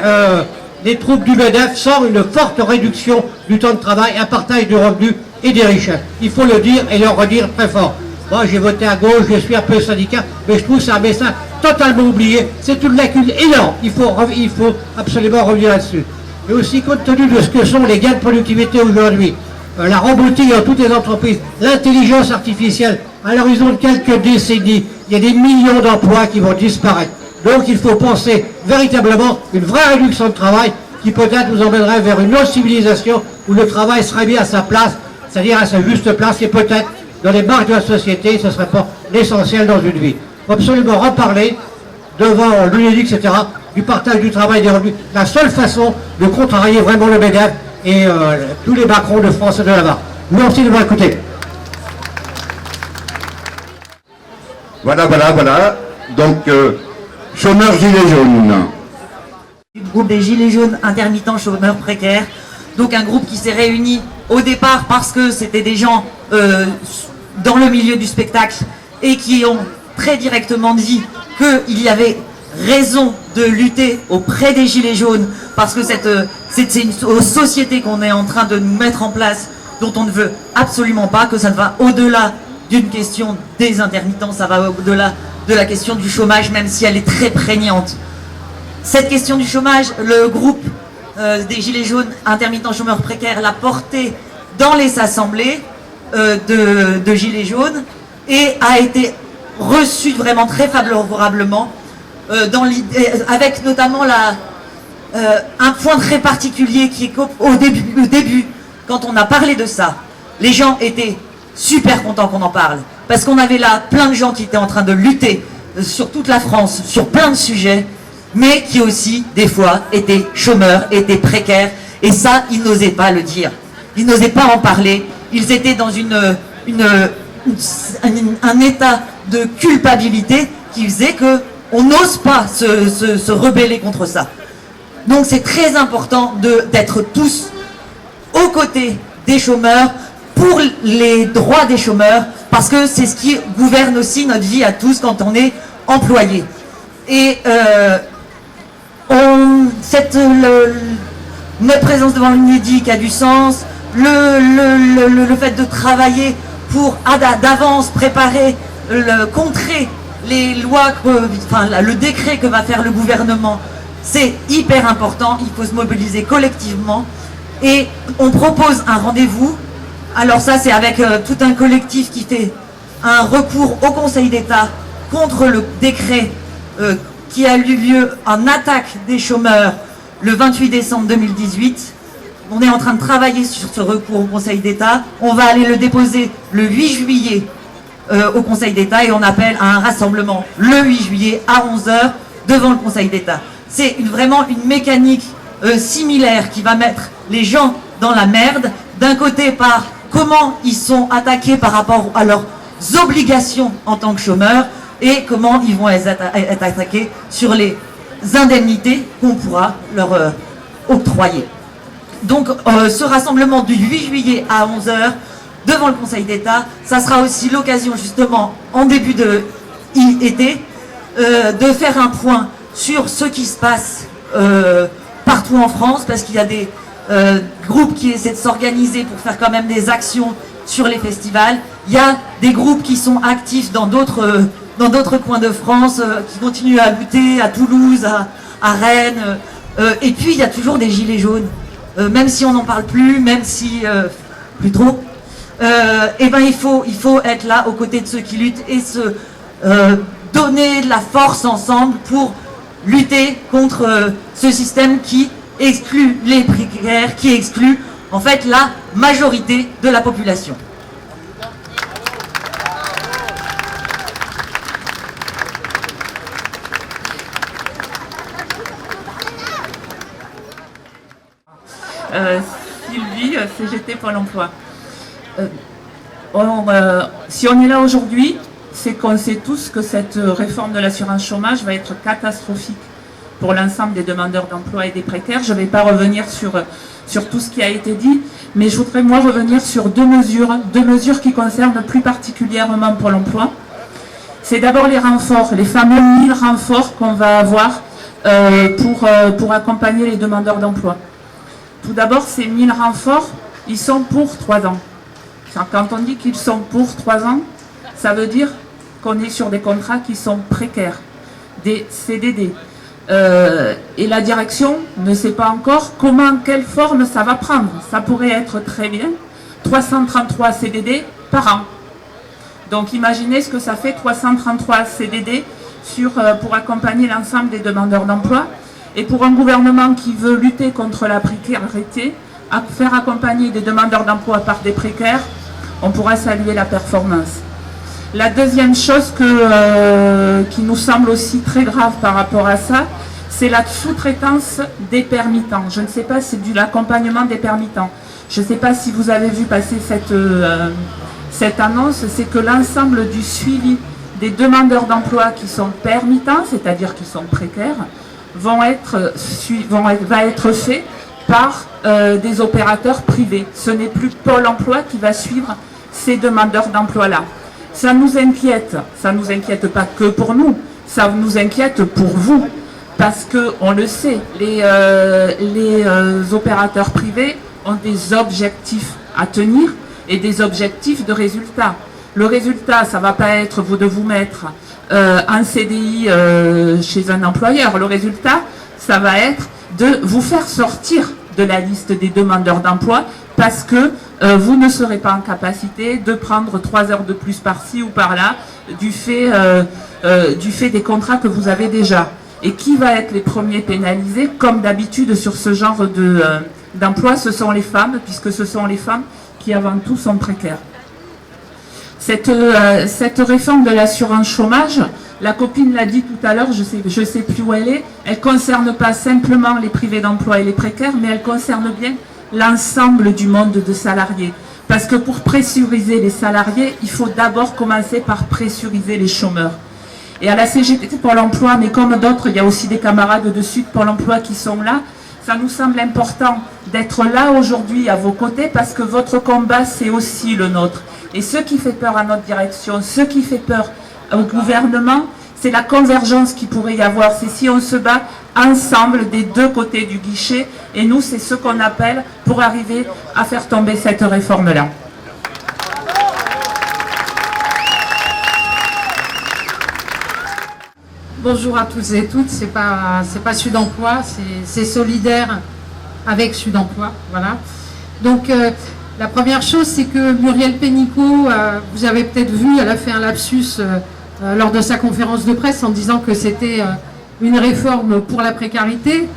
les troupes du MEDEF sans une forte réduction du temps de travail, un partage du revenu et des richesses. Il faut le dire et le redire très fort. Moi, j'ai voté à gauche, je suis un peu syndicat, mais je trouve que c'est un message totalement oublié. C'est une lacune énorme. Il faut absolument revenir là-dessus. Et aussi, compte tenu de ce que sont les gains de productivité aujourd'hui, la robotique dans toutes les entreprises, l'intelligence artificielle, à l'horizon de quelques décennies, il y a des millions d'emplois qui vont disparaître. Donc il faut penser véritablement une vraie réduction de travail qui peut-être nous emmènerait vers une autre civilisation où le travail serait mis à sa place, c'est-à-dire à sa juste place, et peut-être dans les marges de la société, ce ne serait pas l'essentiel dans une vie. Il faut absolument reparler devant l'UNEDIC, etc., du partage du travail et des revenus. La seule façon de contrarier vraiment le MEDEF et tous les Macron de France et de là-bas. Merci de m'avoir écouté. Voilà. Donc, chômeurs gilets jaunes. Du groupe des Gilets jaunes intermittents chômeurs précaires. Donc un groupe qui s'est réuni au départ parce que c'était des gens dans le milieu du spectacle et qui ont très directement dit qu'il y avait raison de lutter auprès des Gilets jaunes parce que c'est une société qu'on est en train de nous mettre en place dont on ne veut absolument pas, que ça ne va au-delà d'une question des intermittents, ça va au-delà de la question du chômage, même si elle est très prégnante. Cette question du chômage, le groupe des Gilets jaunes intermittents chômeurs précaires l'a portée dans les assemblées de Gilets jaunes et a été reçu vraiment très favorablement avec notamment un point très particulier qui est qu'au début, quand on a parlé de ça, les gens étaient super contents qu'on en parle, parce qu'on avait là plein de gens qui étaient en train de lutter sur toute la France, sur plein de sujets, mais qui aussi, des fois, étaient chômeurs, étaient précaires, et ça, ils n'osaient pas le dire. Ils n'osaient pas en parler, ils étaient dans un état de culpabilité qui faisait qu'on n'ose pas se rebeller contre ça. Donc c'est très important d'être tous aux côtés des chômeurs, pour les droits des chômeurs, parce que c'est ce qui gouverne aussi notre vie à tous quand on est employé. Et notre présence devant l'UNEDIC a du sens, le fait de travailler pour d'avance préparer, contrer les lois, le décret que va faire le gouvernement, c'est hyper important, il faut se mobiliser collectivement. Et on propose un rendez-vous. Alors ça, c'est avec tout un collectif qui fait un recours au Conseil d'État contre le décret qui a eu lieu en attaque des chômeurs le 28 décembre 2018. On est en train de travailler sur ce recours au Conseil d'État. On va aller le déposer le 8 juillet au Conseil d'État et on appelle à un rassemblement le 8 juillet à 11h devant le Conseil d'État. C'est vraiment une mécanique similaire qui va mettre les gens dans la merde. D'un côté par comment ils sont attaqués par rapport à leurs obligations en tant que chômeurs et comment ils vont être attaqués sur les indemnités qu'on pourra leur octroyer. Donc ce rassemblement du 8 juillet à 11h devant le Conseil d'État, ça sera aussi l'occasion justement en début de été de faire un point sur ce qui se passe partout en France, parce qu'il y a des groupes qui essaient de s'organiser pour faire quand même des actions sur les festivals. Il y a des groupes qui sont actifs dans d'autres coins de France, qui continuent à lutter à Toulouse, à Rennes. Et puis il y a toujours des gilets jaunes. Même si on n'en parle plus, même si... plus trop. Et ben il faut être là aux côtés de ceux qui luttent et se donner de la force ensemble pour lutter contre ce système qui exclut les précaires, qui exclut en fait la majorité de la population. Sylvie, CGT Pôle emploi. Si on est là aujourd'hui, c'est qu'on sait tous que cette réforme de l'assurance chômage va être catastrophique pour l'ensemble des demandeurs d'emploi et des précaires. Je ne vais pas revenir sur tout ce qui a été dit, mais je voudrais moi revenir sur deux mesures qui concernent plus particulièrement Pôle emploi. C'est d'abord les renforts, les fameux 1000 renforts qu'on va avoir pour accompagner les demandeurs d'emploi. Tout d'abord, ces 1000 renforts, ils sont pour 3 ans. Quand on dit qu'ils sont pour 3 ans, ça veut dire qu'on est sur des contrats qui sont précaires, des CDD. Et la direction ne sait pas encore quelle forme ça va prendre. Ça pourrait être très bien 333 CDD par an. Donc imaginez ce que ça fait 333 CDD pour accompagner l'ensemble des demandeurs d'emploi. Et pour un gouvernement qui veut lutter contre la précarité, faire accompagner des demandeurs d'emploi par des précaires, on pourra saluer la performance. La deuxième chose qui nous semble aussi très grave par rapport à ça, c'est la sous-traitance des permittents. Je ne sais pas, c'est de l'accompagnement des permittents. Je ne sais pas si vous avez vu passer cette annonce, c'est que l'ensemble du suivi des demandeurs d'emploi qui sont permittants, c'est-à-dire qui sont précaires, va être fait par des opérateurs privés. Ce n'est plus Pôle emploi qui va suivre ces demandeurs d'emploi-là. Ça nous inquiète pas que pour nous, ça nous inquiète pour vous, parce qu'on le sait, les opérateurs privés ont des objectifs à tenir et des objectifs de résultat. Le résultat, ça ne va pas être de vous mettre un CDI chez un employeur. Le résultat, ça va être de vous faire sortir de la liste des demandeurs d'emploi parce que vous ne serez pas en capacité de prendre 3 heures de plus par-ci ou par-là du fait des contrats que vous avez déjà. Et qui va être les premiers pénalisés? Comme d'habitude sur ce genre d'emploi, ce sont les femmes, puisque ce sont les femmes qui avant tout sont précaires. Cette réforme de l'assurance chômage, la copine l'a dit tout à l'heure, je sais plus où elle est, elle ne concerne pas simplement les privés d'emploi et les précaires, mais elle concerne bien l'ensemble du monde de salariés. Parce que pour pressuriser les salariés, il faut d'abord commencer par pressuriser les chômeurs. Et à la CGT Pôle emploi, mais comme d'autres, il y a aussi des camarades de Sud Pôle emploi qui sont là, ça nous semble important d'être là aujourd'hui à vos côtés parce que votre combat, c'est aussi le nôtre. Et ce qui fait peur à notre direction, ce qui fait peur au gouvernement, c'est la convergence qu'il pourrait y avoir. C'est si on se bat ensemble des deux côtés du guichet. Et nous, c'est ce qu'on appelle pour arriver à faire tomber cette réforme-là. Bonjour à tous et toutes, c'est pas Sud Emploi, c'est solidaire avec Sud Emploi, voilà. Donc la première chose, c'est que Muriel Pénicaud, vous avez peut-être vu, elle a fait un lapsus lors de sa conférence de presse en disant que c'était une réforme pour la précarité.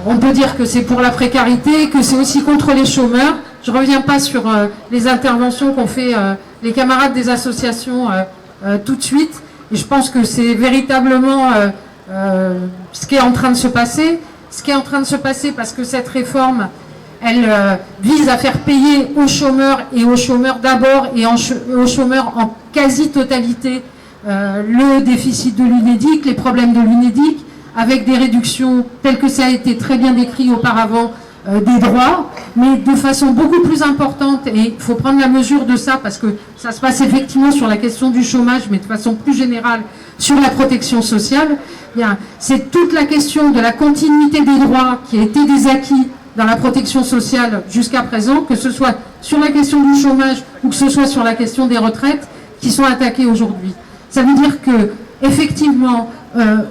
On peut dire que c'est pour la précarité, que c'est aussi contre les chômeurs. Je ne reviens pas sur les interventions qu'ont fait les camarades des associations tout de suite. Et je pense que c'est véritablement ce qui est en train de se passer. Ce qui est en train de se passer parce que cette réforme, elle vise à faire payer aux chômeurs et aux chômeurs d'abord et aux chômeurs en quasi-totalité le déficit de l'UNEDIC, les problèmes de l'UNEDIC, avec des réductions telles que ça a été très bien décrit auparavant des droits, mais de façon beaucoup plus importante, et il faut prendre la mesure de ça parce que ça se passe effectivement sur la question du chômage, mais de façon plus générale sur la protection sociale, c'est toute la question de la continuité des droits qui a été des acquis dans la protection sociale jusqu'à présent, que ce soit sur la question du chômage ou que ce soit sur la question des retraites, qui sont attaquées aujourd'hui. Ça veut dire que, effectivement,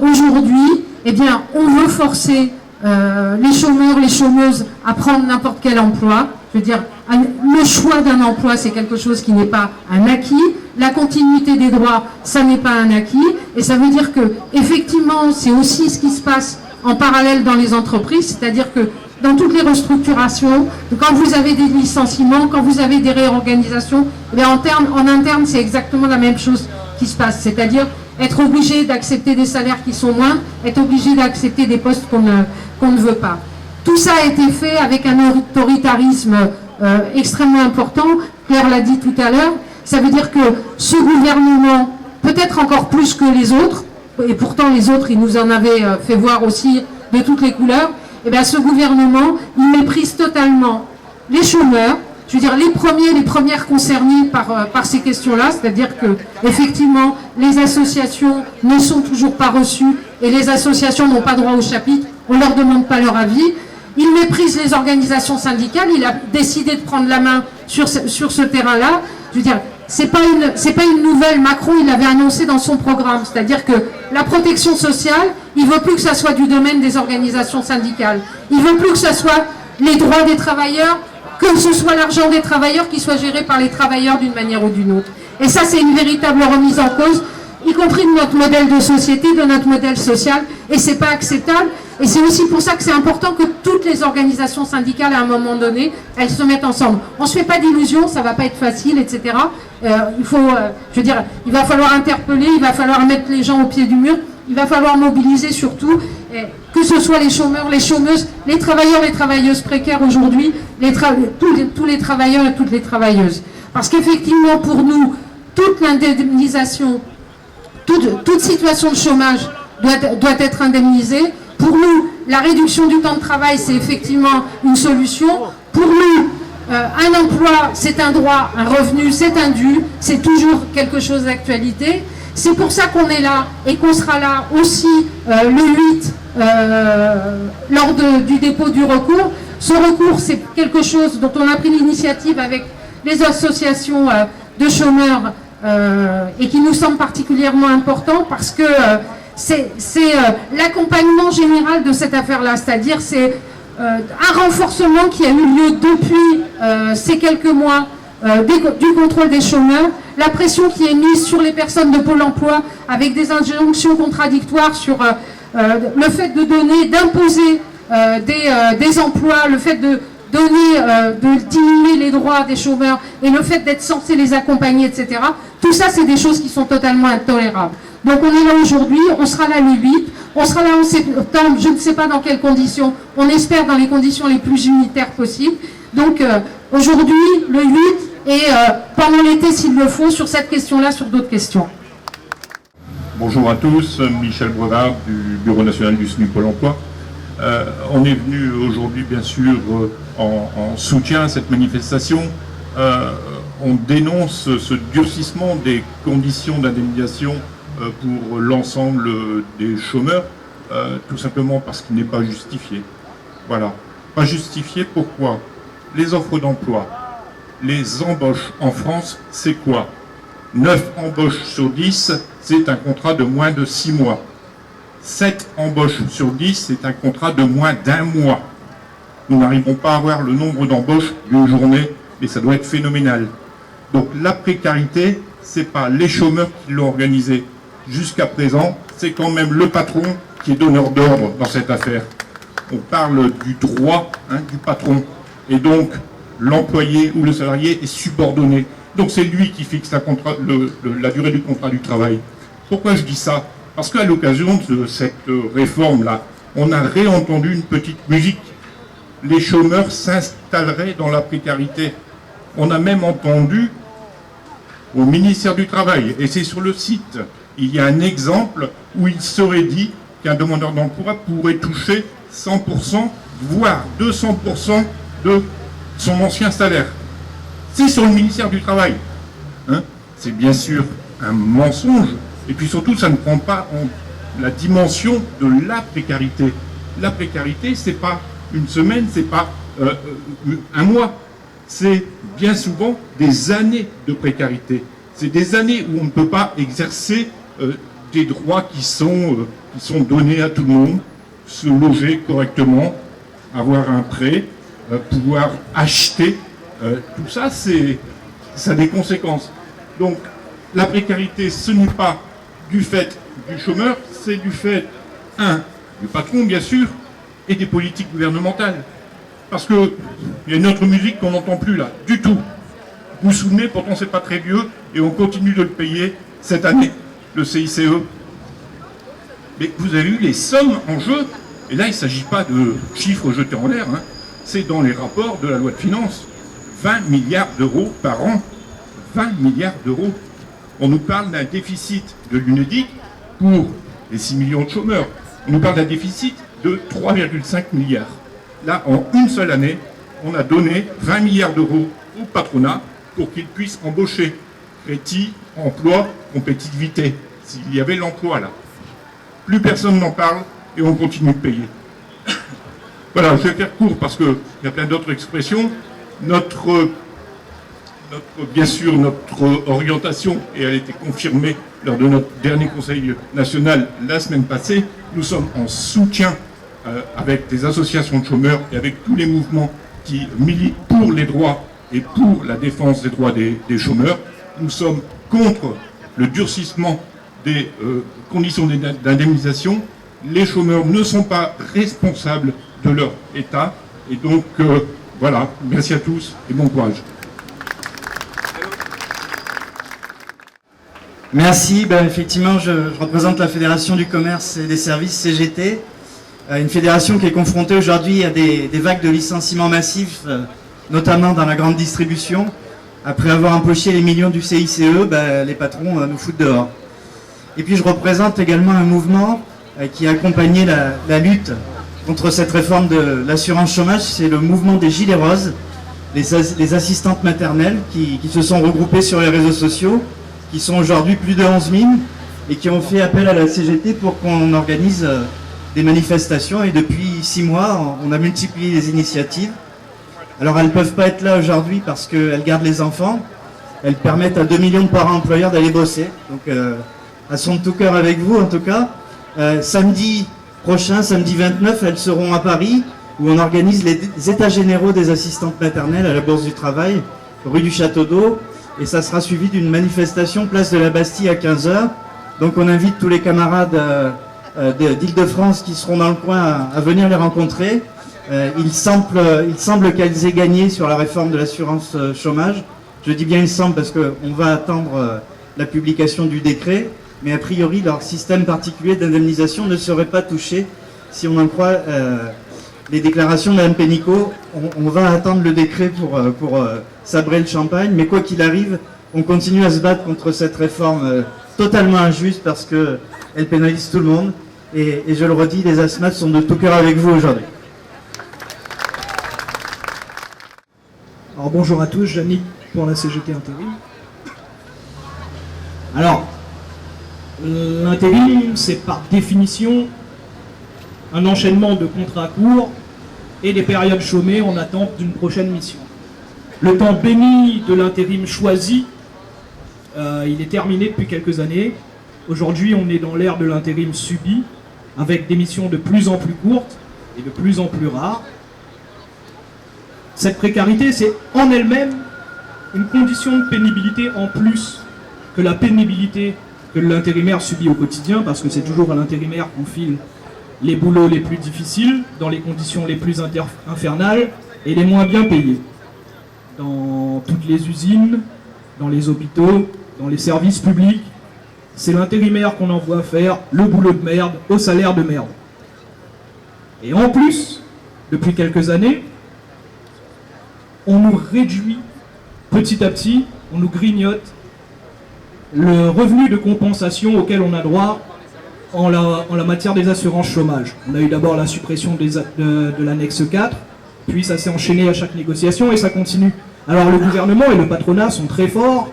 aujourd'hui, eh bien, on veut forcer les chômeurs, les chômeuses à prendre n'importe quel emploi. Je veux dire, le choix d'un emploi, c'est quelque chose qui n'est pas un acquis. La continuité des droits, ça n'est pas un acquis. Et ça veut dire que, effectivement, c'est aussi ce qui se passe en parallèle dans les entreprises, c'est-à-dire que dans toutes les restructurations, quand vous avez des licenciements, quand vous avez des réorganisations, eh bien en interne, c'est exactement la même chose qui se passe. C'est-à-dire être obligé d'accepter des salaires qui sont moindres, être obligé d'accepter des postes qu'on ne veut pas. Tout ça a été fait avec un autoritarisme extrêmement important. Claire l'a dit tout à l'heure. Ça veut dire que ce gouvernement, peut-être encore plus que les autres, et pourtant les autres, ils nous en avaient fait voir aussi de toutes les couleurs, eh bien, ce gouvernement, il méprise totalement les chômeurs, je veux dire les premières concernées par ces questions-là, c'est-à-dire que effectivement les associations ne sont toujours pas reçues et les associations n'ont pas droit au chapitre, on ne leur demande pas leur avis. Il méprise les organisations syndicales, il a décidé de prendre la main sur ce terrain-là. Je veux dire, c'est pas une nouvelle. Macron, il l'avait annoncé dans son programme, c'est-à-dire que la protection sociale, il veut plus que ça soit du domaine des organisations syndicales. Il veut plus que ça soit les droits des travailleurs, que ce soit l'argent des travailleurs qui soit géré par les travailleurs d'une manière ou d'une autre. Et ça, c'est une véritable remise en cause, y compris de notre modèle de société, de notre modèle social, et c'est pas acceptable. Et c'est aussi pour ça que c'est important que toutes les organisations syndicales, à un moment donné, elles se mettent ensemble. On ne se fait pas d'illusions, ça ne va pas être facile, etc. Je veux dire, il va falloir interpeller, il va falloir mettre les gens au pied du mur, il va falloir mobiliser surtout, que ce soit les chômeurs, les chômeuses, les travailleurs, les travailleuses précaires aujourd'hui, tous les travailleurs et toutes les travailleuses. Parce qu'effectivement, pour nous, toute l'indemnisation, toute situation de chômage doit être indemnisée. Pour nous, la réduction du temps de travail, c'est effectivement une solution. Pour nous, un emploi, c'est un droit, un revenu, c'est un dû, c'est toujours quelque chose d'actualité. C'est pour ça qu'on est là et qu'on sera là aussi le 8 lors du dépôt du recours. Ce recours, c'est quelque chose dont on a pris l'initiative avec les associations de chômeurs et qui nous semble particulièrement important parce que c'est l'accompagnement général de cette affaire-là, c'est-à-dire c'est un renforcement qui a eu lieu depuis ces quelques mois du contrôle des chômeurs, la pression qui est mise sur les personnes de Pôle emploi avec des injonctions contradictoires sur le fait de donner, d'imposer des emplois, le fait de diminuer les droits des chômeurs et le fait d'être censé les accompagner, etc. Tout ça, c'est des choses qui sont totalement intolérables. Donc on est là aujourd'hui, on sera là le 8, on sera là en septembre, je ne sais pas dans quelles conditions, on espère dans les conditions les plus unitaires possibles. Donc aujourd'hui, le 8, et pendant l'été s'il le faut, sur cette question-là, sur d'autres questions. Bonjour à tous, Michel Brevard du Bureau national du SNU Pôle emploi. On est venu aujourd'hui bien sûr en soutien à cette manifestation. On dénonce ce durcissement des conditions d'indemnisation pour l'ensemble des chômeurs, tout simplement parce qu'il n'est pas justifié. Voilà. Pas justifié, pourquoi? Les offres d'emploi, les embauches en France, c'est quoi? 9 embauches sur 10, c'est un contrat de moins de 6 mois. 7 embauches sur 10, c'est un contrat de moins d'1 mois. Nous n'arrivons pas à avoir le nombre d'embauches d'une journée, mais ça doit être phénoménal. Donc la précarité, c'est pas les chômeurs qui l'ont organisée. Jusqu'à présent, c'est quand même le patron qui est donneur d'ordre dans cette affaire. On parle du droit du patron. Et donc, l'employé ou le salarié est subordonné. Donc c'est lui qui fixe la durée du contrat du travail. Pourquoi je dis ça? Parce qu'à l'occasion de cette réforme-là, on a réentendu une petite musique. Les chômeurs s'installeraient dans la précarité. On a même entendu au ministère du Travail, et c'est sur le site, il y a un exemple où il serait dit qu'un demandeur d'emploi pourrait toucher 100%, voire 200% de son ancien salaire. C'est sur le ministère du Travail. C'est bien sûr un mensonge, Et puis surtout, ça ne prend pas en la dimension de la précarité. La précarité, c'est pas une semaine, c'est pas un mois. C'est bien souvent des années de précarité. C'est des années où on ne peut pas exercer des droits qui sont donnés à tout le monde, se loger correctement, avoir un prêt, pouvoir acheter. Tout ça, ça a des conséquences. Donc, la précarité, ce n'est pas du fait du chômeur, c'est du fait, du patron, bien sûr, et des politiques gouvernementales. Parce qu'il y a une autre musique qu'on n'entend plus là, du tout. Vous vous souvenez, pourtant c'est pas très vieux, et on continue de le payer cette année, le CICE. Mais vous avez vu les sommes en jeu, et là il ne s'agit pas de chiffres jetés en l'air, c'est dans les rapports de la loi de finances. 20 milliards d'euros par an. 20 milliards d'euros. On nous parle d'un déficit de l'UNEDIC pour les 6 millions de chômeurs. On nous parle d'un déficit de 3,5 milliards. Là, en une seule année, on a donné 20 milliards d'euros au patronat pour qu'il puisse embaucher. Crédit, emploi, compétitivité. S'il y avait l'emploi là. Plus personne n'en parle et on continue de payer. Voilà, je vais faire court parce qu'il y a plein d'autres expressions. Bien sûr, notre orientation, et elle a été confirmée lors de notre dernier Conseil national la semaine passée, nous sommes en soutien avec des associations de chômeurs et avec tous les mouvements qui militent pour les droits et pour la défense des droits des chômeurs. Nous sommes contre le durcissement des conditions d'indemnisation. Les chômeurs ne sont pas responsables de leur état. Et donc, voilà, merci à tous et bon courage. Merci, effectivement je représente la Fédération du commerce et des services CGT, une fédération qui est confrontée aujourd'hui à des vagues de licenciements massifs, notamment dans la grande distribution. Après avoir empoché les millions du CICE, les patrons nous foutent dehors. Et puis je représente également un mouvement qui a accompagné la lutte contre cette réforme de l'assurance chômage, c'est le mouvement des Gilets Roses, les assistantes maternelles qui se sont regroupées sur les réseaux sociaux, qui sont aujourd'hui plus de 11 000 et qui ont fait appel à la CGT pour qu'on organise des manifestations. Et depuis 6 mois, on a multiplié les initiatives. Alors elles ne peuvent pas être là aujourd'hui parce qu'elles gardent les enfants. Elles permettent à 2 millions de parents employeurs d'aller bosser. Donc elles sont de tout cœur avec vous en tout cas. Samedi prochain, samedi 29, elles seront à Paris où on organise les états généraux des assistantes maternelles à la Bourse du Travail, rue du Château d'Eau. Et ça sera suivi d'une manifestation place de la Bastille à 15 h. Donc on invite tous les camarades d'Île-de-France qui seront dans le coin à venir les rencontrer. Il semble qu'elles aient gagné sur la réforme de l'assurance chômage. Je dis bien il semble parce qu'on va attendre la publication du décret. Mais a priori, leur système particulier d'indemnisation ne serait pas touché. Si on en croit les déclarations de Mme Pénicaud, on va attendre le décret pour sabrer le champagne. Mais quoi qu'il arrive, on continue à se battre contre cette réforme totalement injuste parce qu'elle pénalise tout le monde. Et je le redis, les asthmates sont de tout cœur avec vous aujourd'hui. Alors bonjour à tous, Yannick pour la CGT Intérim. Alors, l'intérim, c'est par définition un enchaînement de contrats courts et des périodes chômées en attente d'une prochaine mission. Le temps béni de l'intérim choisi, il est terminé depuis quelques années. Aujourd'hui, on est dans l'ère de l'intérim subi, avec des missions de plus en plus courtes et de plus en plus rares. Cette précarité, c'est en elle-même une condition de pénibilité en plus que la pénibilité que l'intérimaire subit au quotidien, parce que c'est toujours à l'intérimaire qu'on file les boulots les plus difficiles, dans les conditions les plus infernales et les moins bien payés. Dans toutes les usines, dans les hôpitaux, dans les services publics, c'est l'intérimaire qu'on envoie faire le boulot de merde au salaire de merde. Et en plus, depuis quelques années, on nous réduit petit à petit, on nous grignote le revenu de compensation auquel on a droit en la matière des assurances chômage. On a eu d'abord la suppression de l'annexe 4, puis ça s'est enchaîné à chaque négociation et ça continue. Alors le gouvernement et le patronat sont très forts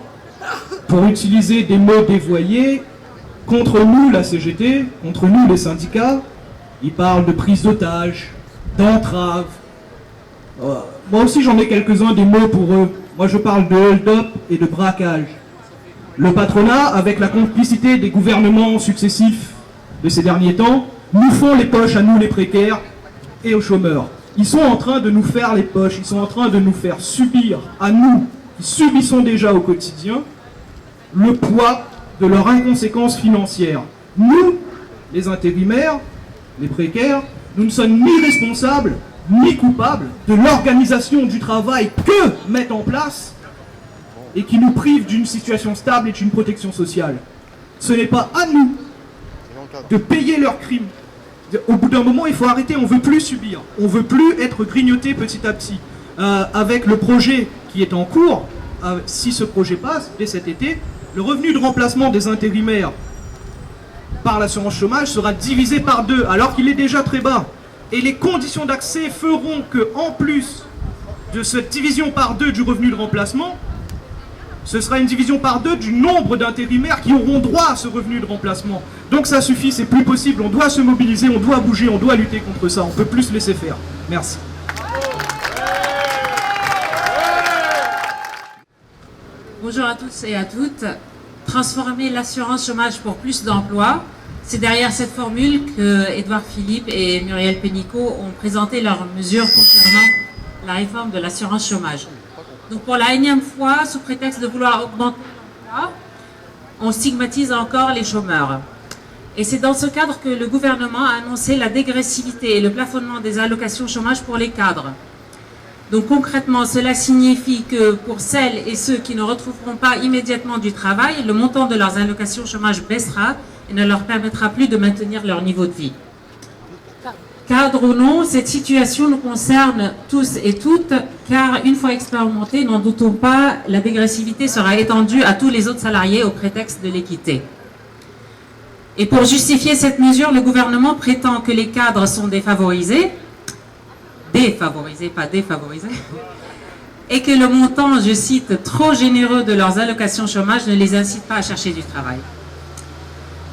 pour utiliser des mots dévoyés contre nous, la CGT, contre nous, les syndicats, ils parlent de prise d'otages, d'entraves. Moi aussi, j'en ai quelques-uns des mots pour eux. Moi, je parle de hold-up et de braquage. Le patronat, avec la complicité des gouvernements successifs de ces derniers temps, nous font les poches à nous, les précaires, et aux chômeurs. Ils sont en train de nous faire les poches, ils sont en train de nous faire subir, à nous, qui subissons déjà au quotidien, le poids de leur inconséquence financière. Nous, les intérimaires, les précaires, nous ne sommes ni responsables, ni coupables de l'organisation du travail que mettent en place et qui nous prive d'une situation stable et d'une protection sociale. Ce n'est pas à nous de payer leurs crimes. Au bout d'un moment, il faut arrêter, on ne veut plus subir, on ne veut plus être grignoté petit à petit. Avec le projet qui est en cours, si ce projet passe, dès cet été, le revenu de remplacement des intérimaires par l'assurance chômage sera divisé par 2, alors qu'il est déjà très bas. Et les conditions d'accès feront que, en plus de cette division par 2 du revenu de remplacement, ce sera une division par 2 du nombre d'intérimaires qui auront droit à ce revenu de remplacement. Donc ça suffit, c'est plus possible, on doit se mobiliser, on doit bouger, on doit lutter contre ça, on ne peut plus se laisser faire. Merci. Bonjour à tous et à toutes. Transformer l'assurance chômage pour plus d'emplois, c'est derrière cette formule que Édouard Philippe et Muriel Pénicaud ont présenté leurs mesures concernant la réforme de l'assurance chômage. Donc pour la énième fois, sous prétexte de vouloir augmenter l'emploi, on stigmatise encore les chômeurs. Et c'est dans ce cadre que le gouvernement a annoncé la dégressivité et le plafonnement des allocations chômage pour les cadres. Donc concrètement, cela signifie que pour celles et ceux qui ne retrouveront pas immédiatement du travail, le montant de leurs allocations chômage baissera et ne leur permettra plus de maintenir leur niveau de vie. Cadre ou non, cette situation nous concerne tous et toutes, car une fois expérimentée, n'en doutons pas, la dégressivité sera étendue à tous les autres salariés au prétexte de l'équité. Et pour justifier cette mesure, le gouvernement prétend que les cadres sont défavorisés, pas défavorisés, et que le montant, je cite, trop généreux de leurs allocations chômage ne les incite pas à chercher du travail.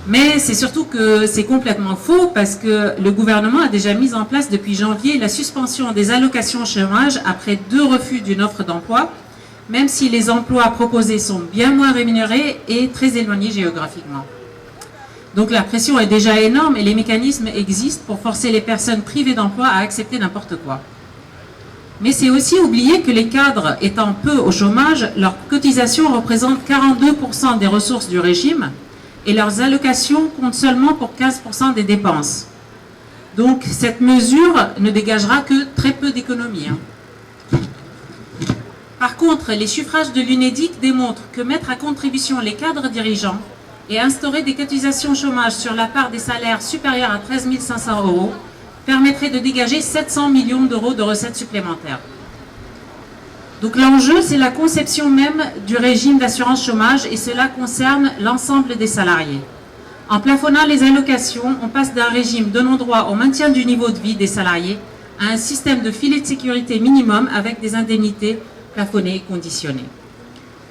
Mais c'est surtout que c'est complètement faux parce que le gouvernement a déjà mis en place depuis janvier la suspension des allocations chômage après 2 refus d'une offre d'emploi, même si les emplois proposés sont bien moins rémunérés et très éloignés géographiquement. Donc la pression est déjà énorme et les mécanismes existent pour forcer les personnes privées d'emploi à accepter n'importe quoi. Mais c'est aussi oublier que les cadres étant peu au chômage, leurs cotisations représentent 42% des ressources du régime et leurs allocations comptent seulement pour 15% des dépenses. Donc cette mesure ne dégagera que très peu d'économies. Par contre, les suffrages de l'UNEDIC démontrent que mettre à contribution les cadres dirigeants et instaurer des cotisations chômage sur la part des salaires supérieurs à 13 500 € permettrait de dégager 700 millions d'euros de recettes supplémentaires. Donc l'enjeu, c'est la conception même du régime d'assurance chômage et cela concerne l'ensemble des salariés. En plafonnant les allocations, on passe d'un régime donnant droit au maintien du niveau de vie des salariés à un système de filet de sécurité minimum avec des indemnités plafonnées et conditionnées.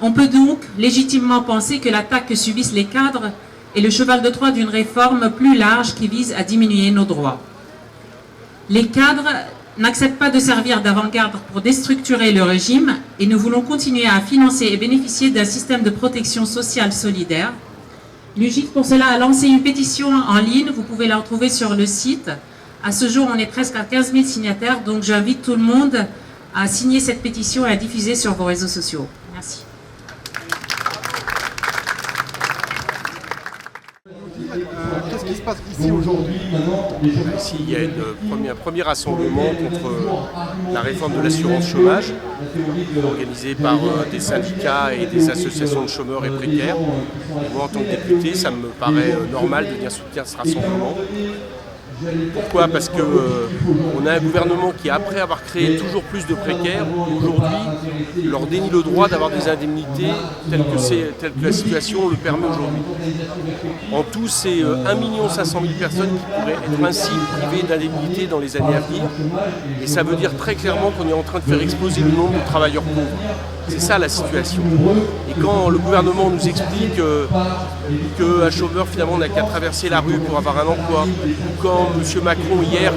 On peut donc légitimement penser que l'attaque que subissent les cadres est le cheval de Troie d'une réforme plus large qui vise à diminuer nos droits. Les cadres n'acceptent pas de servir d'avant-garde pour déstructurer le régime et nous voulons continuer à financer et bénéficier d'un système de protection sociale solidaire. L'UGIC pour cela a lancé une pétition en ligne, vous pouvez la retrouver sur le site. À ce jour, on est presque à 15 000 signataires, donc j'invite tout le monde à signer cette pétition et à diffuser sur vos réseaux sociaux. Merci. Qu'est-ce qui se passe ici aujourd'hui? Ici, il y a un premier rassemblement contre la réforme de l'assurance chômage, organisé par des syndicats et des associations de chômeurs et précaires. Et moi, en tant que député, ça me paraît normal de venir soutenir ce rassemblement. Pourquoi? Parce qu'on a un gouvernement qui, après avoir créé toujours plus de précaires, aujourd'hui leur dénie le droit d'avoir des indemnités telles que la situation le permet aujourd'hui. En tout, c'est 1 500 000 personnes qui pourraient être ainsi privées d'indemnités dans les années à venir. Et ça veut dire très clairement qu'on est en train de faire exploser le nombre de travailleurs pauvres. C'est ça la situation. Et quand le gouvernement nous explique qu'un chômeur finalement n'a qu'à traverser la rue pour avoir un emploi, ou quand M. Macron hier,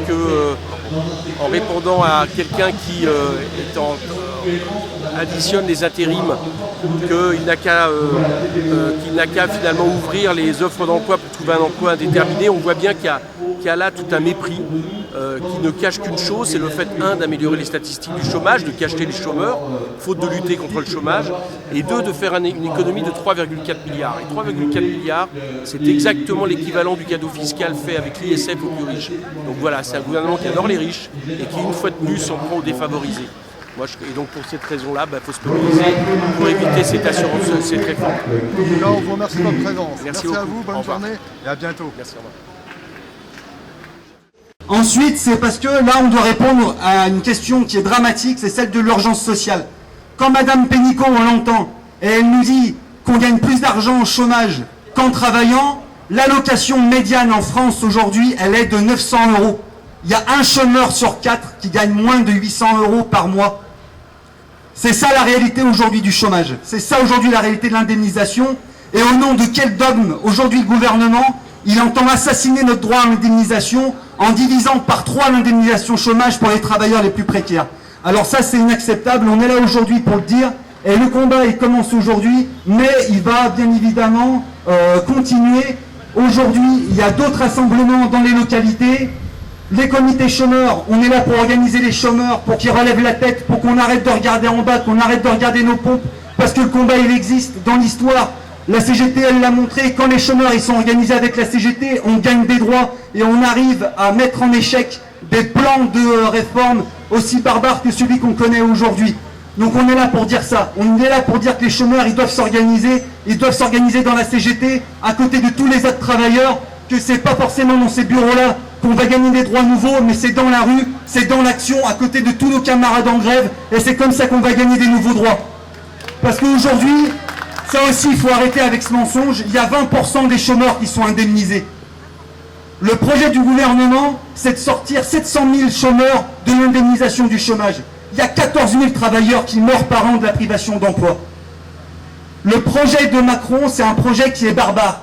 en répondant à quelqu'un qui additionne les intérims, qu'il n'a qu'à finalement ouvrir les offres d'emploi pour trouver un emploi indéterminé, on voit bien qu'il y a là tout un mépris qui ne cache qu'une chose, c'est le fait, d'améliorer les statistiques du chômage, de cacher les chômeurs, faute de lutter contre le chômage, et de faire une économie de 3,4 milliards. Et 3,4 milliards, c'est exactement l'équivalent du cadeau fiscal fait avec l'ISF aux plus riches. Donc voilà, c'est un gouvernement qui adore les riches et qui, une fois de plus, s'en prend aux défavorisés. Et donc pour cette raison-là, il faut se mobiliser pour éviter cette réforme. On vous remercie de votre présence. Merci à vous, bonne journée et à bientôt. Merci, au revoir. Ensuite, c'est parce que là, on doit répondre à une question qui est dramatique, c'est celle de l'urgence sociale. Quand Madame Pénicaud, on l'entend, et elle nous dit qu'on gagne plus d'argent au chômage qu'en travaillant, l'allocation médiane en France aujourd'hui, elle est de 900 €. Il y a un chômeur sur 4 qui gagne moins de 800 € par mois. C'est ça la réalité aujourd'hui du chômage. C'est ça aujourd'hui la réalité de l'indemnisation. Et au nom de quel dogme aujourd'hui le gouvernement, il entend assassiner notre droit à l'indemnisation en divisant par 3 l'indemnisation chômage pour les travailleurs les plus précaires. Alors ça, c'est inacceptable. On est là aujourd'hui pour le dire. Et le combat, il commence aujourd'hui, mais il va bien évidemment continuer. Aujourd'hui, il y a d'autres rassemblements dans les localités. Les comités chômeurs, on est là pour organiser les chômeurs, pour qu'ils relèvent la tête, pour qu'on arrête de regarder en bas, qu'on arrête de regarder nos pompes, parce que le combat, il existe dans l'histoire. La CGT, elle l'a montré, quand les chômeurs ils sont organisés avec la CGT, on gagne des droits et on arrive à mettre en échec des plans de réforme aussi barbares que celui qu'on connaît aujourd'hui. Donc on est là pour dire ça, on est là pour dire que les chômeurs ils doivent s'organiser dans la CGT à côté de tous les autres travailleurs, que c'est pas forcément dans ces bureaux-là qu'on va gagner des droits nouveaux, mais c'est dans la rue, c'est dans l'action, à côté de tous nos camarades en grève, et c'est comme ça qu'on va gagner des nouveaux droits. Parce qu'aujourd'hui, ça aussi, il faut arrêter avec ce mensonge, il y a 20% des chômeurs qui sont indemnisés. Le projet du gouvernement, c'est de sortir 700 000 chômeurs de l'indemnisation du chômage. Il y a 14 000 travailleurs qui meurent par an de la privation d'emploi. Le projet de Macron, c'est un projet qui est barbare,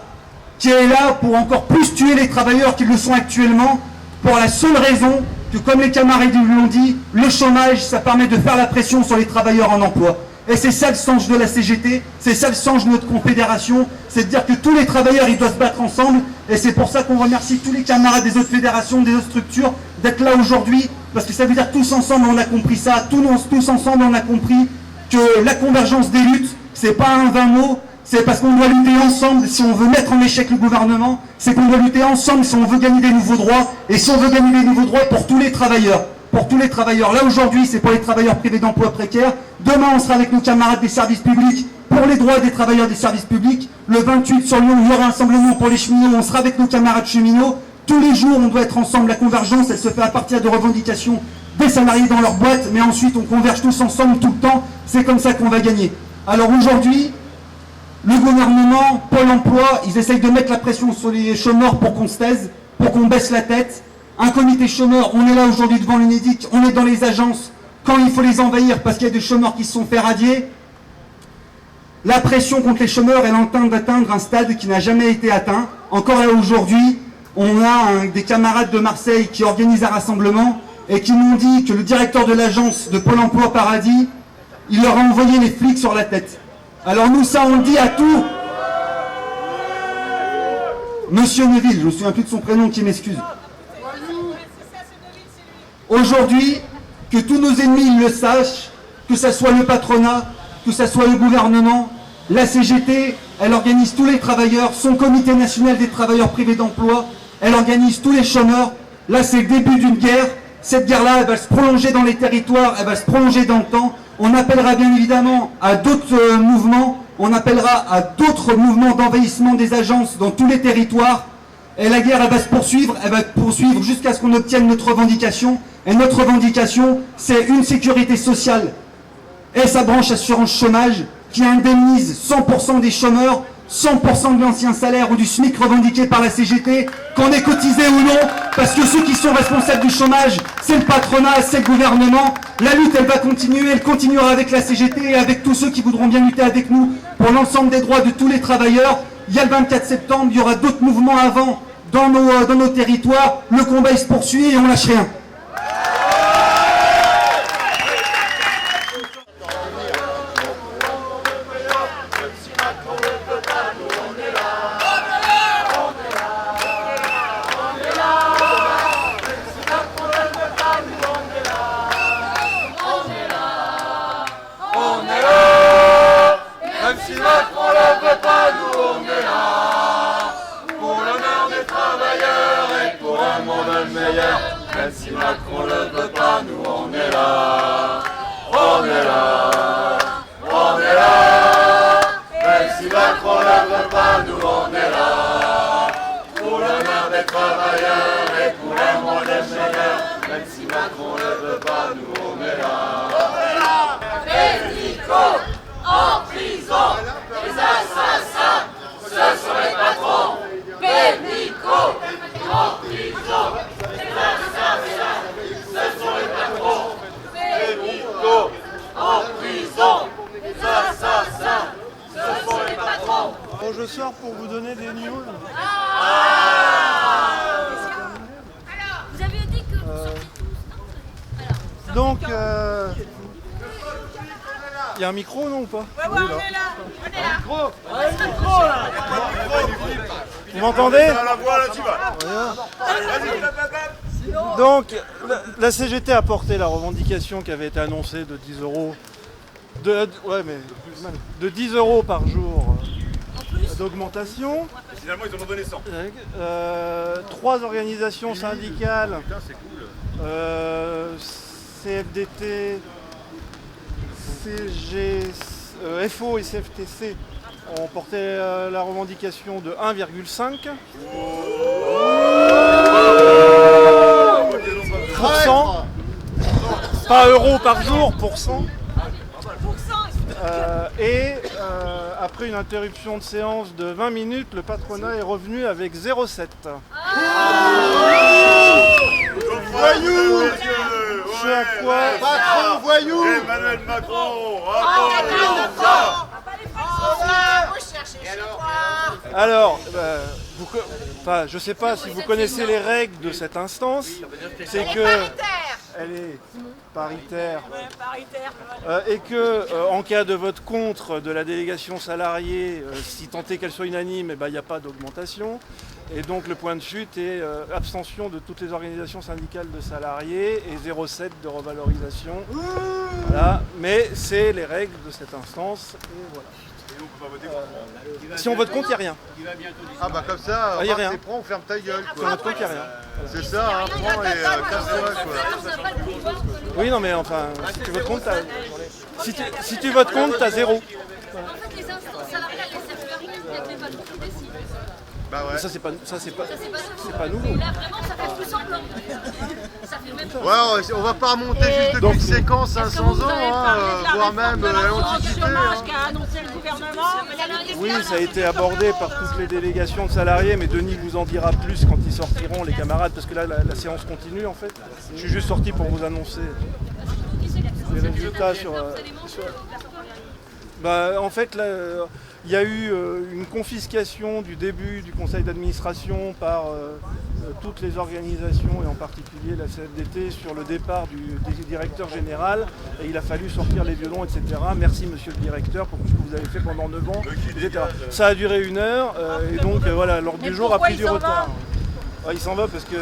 qui est là pour encore plus tuer les travailleurs qui le sont actuellement, pour la seule raison que, comme les camarades l'ont dit, le chômage, ça permet de faire la pression sur les travailleurs en emploi. Et c'est ça le sens de la CGT, c'est ça le sens de notre confédération, c'est de dire que tous les travailleurs, ils doivent se battre ensemble, et c'est pour ça qu'on remercie tous les camarades des autres fédérations, des autres structures, d'être là aujourd'hui, parce que ça veut dire tous ensemble, on a compris ça, tous ensemble, on a compris que la convergence des luttes, c'est pas un vain mot, c'est parce qu'on doit lutter ensemble si on veut mettre en échec le gouvernement, c'est qu'on doit lutter ensemble si on veut gagner des nouveaux droits, et si on veut gagner des nouveaux droits pour tous les travailleurs. Pour tous les travailleurs. Là aujourd'hui, c'est pour les travailleurs privés d'emploi précaires. Demain, on sera avec nos camarades des services publics pour les droits des travailleurs des services publics. Le 28 sur Lyon, il y aura un rassemblement pour les cheminots. On sera avec nos camarades cheminots. Tous les jours, on doit être ensemble. La convergence, elle se fait à partir de revendications des salariés dans leur boîte, mais ensuite, on converge tous ensemble tout le temps. C'est comme ça qu'on va gagner. Alors aujourd'hui, le gouvernement, Pôle emploi, ils essayent de mettre la pression sur les chômeurs pour qu'on se taise, pour qu'on baisse la tête. Un comité chômeur, on est là aujourd'hui devant l'UNEDIC, on est dans les agences, quand il faut les envahir parce qu'il y a des chômeurs qui se sont fait radier. La pression contre les chômeurs, elle est en train d'atteindre un stade qui n'a jamais été atteint. Encore là aujourd'hui, on a des camarades de Marseille qui organisent un rassemblement et qui m'ont dit que le directeur de l'agence de Pôle emploi Paradis, il leur a envoyé les flics sur la tête. Alors nous, ça, on le dit à tout. Monsieur Neville, je me souviens plus de son prénom, qui m'excuse. Aujourd'hui, que tous nos ennemis le sachent, que ce soit le patronat, que ce soit le gouvernement, la CGT, elle organise tous les travailleurs, son comité national des travailleurs privés d'emploi, elle organise tous les chômeurs. Là, c'est le début d'une guerre. Cette guerre-là, elle va se prolonger dans les territoires, elle va se prolonger dans le temps. On appellera bien évidemment à d'autres mouvements, on appellera à d'autres mouvements d'envahissement des agences dans tous les territoires. Et la guerre, elle va se poursuivre jusqu'à ce qu'on obtienne notre revendication. Et notre revendication, c'est une sécurité sociale et sa branche assurance chômage qui indemnise 100% des chômeurs 100% de l'ancien salaire ou du SMIC revendiqué par la CGT, qu'on ait cotisé ou non, parce que ceux qui sont responsables du chômage, c'est le patronat, c'est le gouvernement. La lutte, elle va continuer, elle continuera avec la CGT et avec tous ceux qui voudront bien lutter avec nous pour l'ensemble des droits de tous les travailleurs. Il y a le 24 septembre, il y aura d'autres mouvements avant dans nos territoires. Le combat, il se poursuit et on lâche rien. Même si Macron le veut pas, nous on est là. On est là. On est là. Même si Macron le veut pas, nous on est là. Pour l'honneur des travailleurs et pour un monde meilleur. Même si Macron le veut pas, nous on est là. On est là. Pénicaud en prison. Les assassins, ce sont les patrons. Pénicaud en prison. Ce sont les patrons, Pénicaud en prison, les assassins, ce sont les patrons. Bon, je sors pour vous donner des news. Alors, vous avez dit que vous sortiez tous, non? Donc, il y a un micro, non, ou pas? Ouais, on est là, on est là. Micro, là. Vous m'entendez? La voix, là, tu vas. Donc, la CGT a porté la revendication qui avait été annoncée de 10 euros, de 10 euros par jour d'augmentation. Finalement, ils en ont donné 100. 3 organisations syndicales, CFDT, FO et CFTC, ont porté la revendication de 1,5%. Pas euros par jour, pourcent. Après une interruption de séance de 20 minutes, le patronat est revenu avec 0,7. Voyou! Ce à quoi... Macron, voyou! Emmanuel Macron! Alors, je ne sais pas si vous connaissez les règles de cette instance. C'est que elle est paritaire et que en cas de vote contre de la délégation salariée, si tant est qu'elle soit unanime, il n'y a pas d'augmentation. Et donc le point de chute est abstention de toutes les organisations syndicales de salariés et 0,7 de revalorisation. Voilà. Mais c'est les règles de cette instance. Et voilà. Si on vote contre, il n'y a rien. Ah bah comme ça, il n'y a rien. prends, on ferme ta gueule. Si on vote contre, il n'y a rien. C'est ça, hein, prends et casse-toi quoi. Oui, non mais enfin, si tu votes contre, si tu votes contre, t'as 0. En fait, les instances salariales, les circulaires, il y a que les patrons qui décident. Bah ouais. Ça c'est pas nouveau. Et là vraiment ça fait tout semblant. Ça fait même pas. Ouais, on va pas remonter juste depuis une séquence 500 ans, voire même l'Antiquité. Qu'a annoncé le gouvernement. Oui, ça a été abordé par toutes les délégations de salariés, mais Denis vous en dira plus quand ils sortiront, les camarades, parce que là la séance continue en fait. Je suis juste sorti pour vous annoncer les résultats sur... en fait, là, il y a eu une confiscation du début du conseil d'administration par toutes les organisations et en particulier la CFDT sur le départ du directeur général et il a fallu sortir les violons, etc. Merci monsieur le directeur pour tout ce que vous avez fait pendant 9 ans, etc. Ça a duré 1 heure et donc voilà, l'ordre du jour a pris du retard. Il s'en va parce qu'il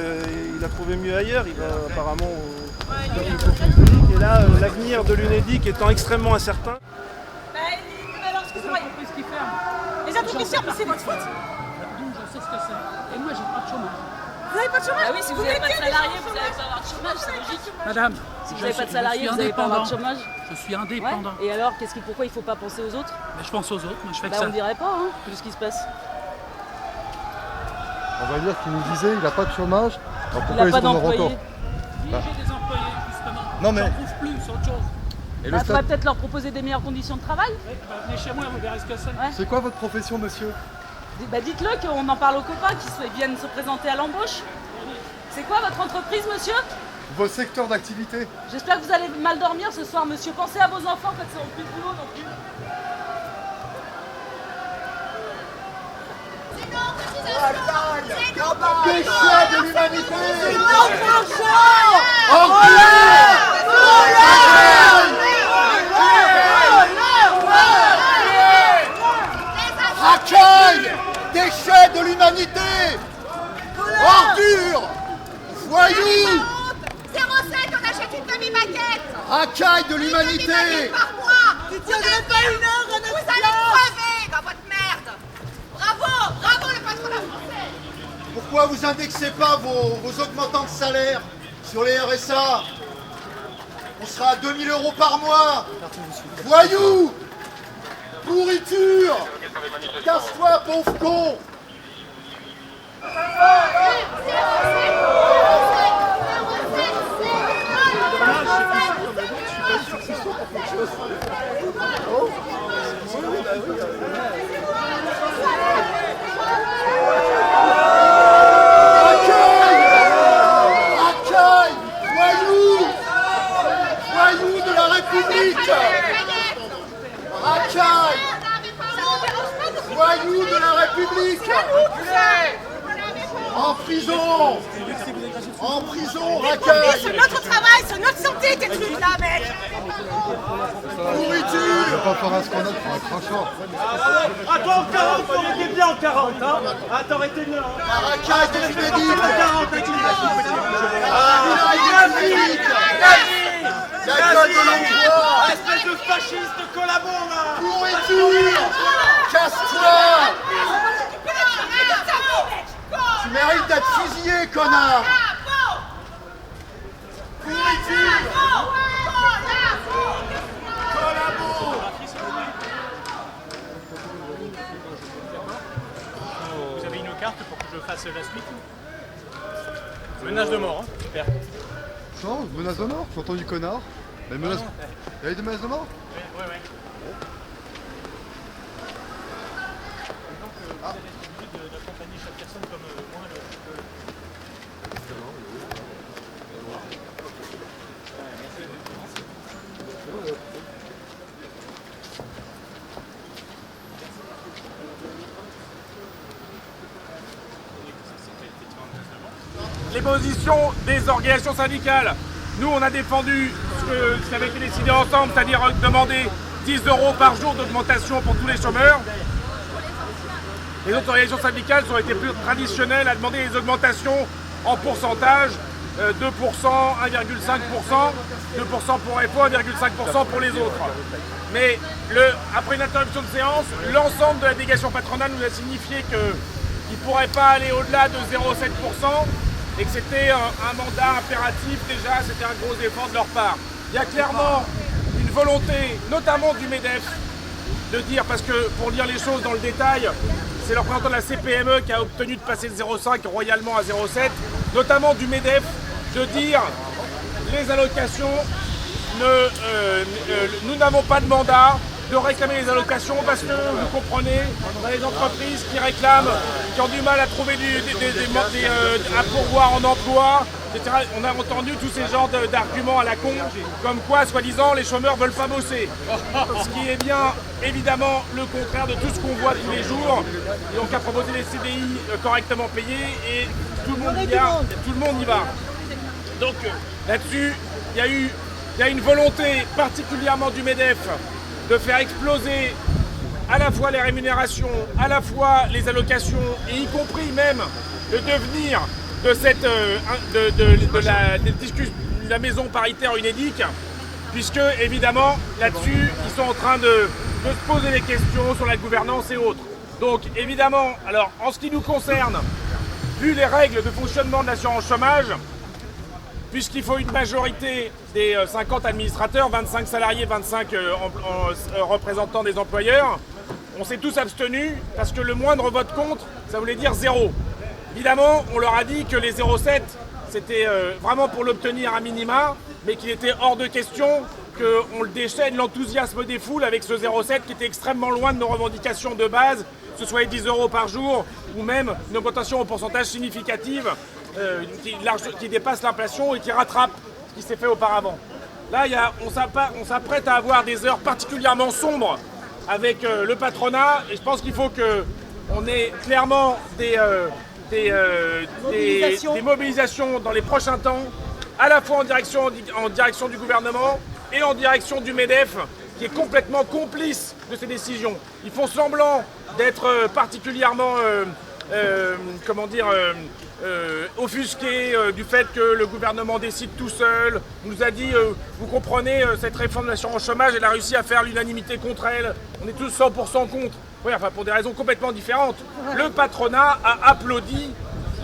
a trouvé mieux ailleurs, il va apparemment au public et là l'avenir de l'UNEDIC étant extrêmement incertain. Alors, excusez-moi, il y a plus qui ferme. Les applaudissements, mais c'est votre faute. Je sais ce que c'est. Et moi, j'ai pas de chômage. Vous n'avez pas de chômage? Ah oui, si vous n'avez pas de salarié, vous n'allez pas avoir de chômage, c'est logique. Madame, si vous n'avez pas de salarié, vous n'allez pas avoir de chômage. Je suis indépendant. Ouais. Et alors, pourquoi il ne faut pas penser aux autres? Mais je pense aux autres, moi je fais que ça. On ne dirait pas, hein, tout ce qui se passe. On va dire qu'il nous disait il n'a pas de chômage. Alors il n'a pas d'employés. Oui, j'ai des employés, justement. Non mais... J'en trouve plus, c'est autre chose. Et Bah, faudrait peut-être leur proposer des meilleures conditions de travail. Venez chez moi, vous verrez ce que c'est. Ouais. C'est quoi votre profession, monsieur? Bah, dites-le qu'on en parle aux copains qui viennent se présenter à l'embauche. C'est quoi votre entreprise, monsieur? Vos secteurs d'activité? J'espère que vous allez mal dormir ce soir, monsieur. Pensez à vos enfants, en fait, ça n'ont plus de boulot non plus. Déchet de l'humanité! Racaille! Déchets de l'humanité! Ordures! Voyous! 07, on achète une demi-maquette! Racaille de l'humanité! Par mois! Tu tiendrais pas une heure, vous allez crever dans votre merde! Bravo! Bravo le patronat français! Pourquoi vous indexez pas vos augmentants de salaire sur les RSA? On sera à 2000 € par mois! Voyous! Pourriture! Casse-toi, pauvre con! Racaille! Voyous de la République! Racaille! Voyous de la République! En prison! En prison, racaille! C'est notre travail, c'est notre santé, tes trucs là, mec! Pourriture! On va pas faire un scandale pour un cracheur. Ah, toi en 40, on était bien en 40, hein? Ah, t'aurais été mieux, hein? La racaille de l'Unédic! La gueule de l'emploi! Espèce de fasciste collabo, là! Pourriture! Casse-toi! Tu mérites d'être fusillé, connard! Pourriture! Collabo! Vous avez une carte pour que je fasse la suite? Menace de mort, hein? Super. Non, menace de mort? J'ai entendu connard. Mais menace... Il y a eu des menaces de mort? Ouais. Donc, vous avez l'habitude d'accompagner chaque personne comme moi. Les positions des organisations syndicales. Nous, on a défendu ce qui avait été décidé ensemble, c'est-à-dire demander 10 € par jour d'augmentation pour tous les chômeurs. Les autres organisations syndicales ont été plus traditionnelles à demander des augmentations en pourcentage, 2%, 1,5%, 2% pour FO, 1,5% pour les autres. Mais après une interruption de séance, l'ensemble de la délégation patronale nous a signifié qu'ils ne pourraient pas aller au-delà de 0,7%. Et que c'était un mandat impératif déjà, c'était un gros effort de leur part. Il y a clairement une volonté, notamment du MEDEF, de dire, parce que pour lire les choses dans le détail, c'est le représentant de la CPME qui a obtenu de passer de 0,5 royalement à 0,7, notamment du MEDEF, de dire les allocations, nous n'avons pas de mandat de réclamer les allocations parce que, vous comprenez, on a des entreprises qui réclament, qui ont du mal à trouver à pourvoir en emploi, etc. On a entendu tous ces genres d'arguments à la con, comme quoi, soi-disant, les chômeurs veulent pas bosser. Ce qui est bien, évidemment, le contraire de tout ce qu'on voit tous les jours. Et on a proposé des CDI correctement payés et tout le monde y va. Donc, là-dessus, il y a une volonté particulièrement du MEDEF de faire exploser à la fois les rémunérations, à la fois les allocations, et y compris même le devenir de la maison paritaire UNEDIC, puisque évidemment là-dessus ils sont en train de se poser des questions sur la gouvernance et autres. Donc évidemment, alors en ce qui nous concerne, vu les règles de fonctionnement de l'assurance chômage, puisqu'il faut une majorité des 50 administrateurs, 25 salariés, 25 représentants des employeurs, on s'est tous abstenus parce que le moindre vote contre, ça voulait dire 0. Évidemment, on leur a dit que les 0,7, c'était vraiment pour l'obtenir à minima, mais qu'il était hors de question qu'on le déchaîne l'enthousiasme des foules avec ce 0,7 qui était extrêmement loin de nos revendications de base, que ce soit les 10 € par jour ou même une augmentation au pourcentage significative qui dépasse l'inflation et qui rattrape ce qui s'est fait auparavant. Là, on s'apprête à avoir des heures particulièrement sombres avec le patronat et je pense qu'il faut qu'on ait clairement des mobilisations dans les prochains temps, à la fois en direction du gouvernement et en direction du MEDEF, qui est complètement complice de ces décisions. Ils font semblant d'être particulièrement, offusqués du fait que le gouvernement décide tout seul. On nous a dit, vous comprenez, cette réforme de l'assurance chômage, elle a réussi à faire l'unanimité contre elle. On est tous 100% contre. Oui, enfin pour des raisons complètement différentes. Le patronat a applaudi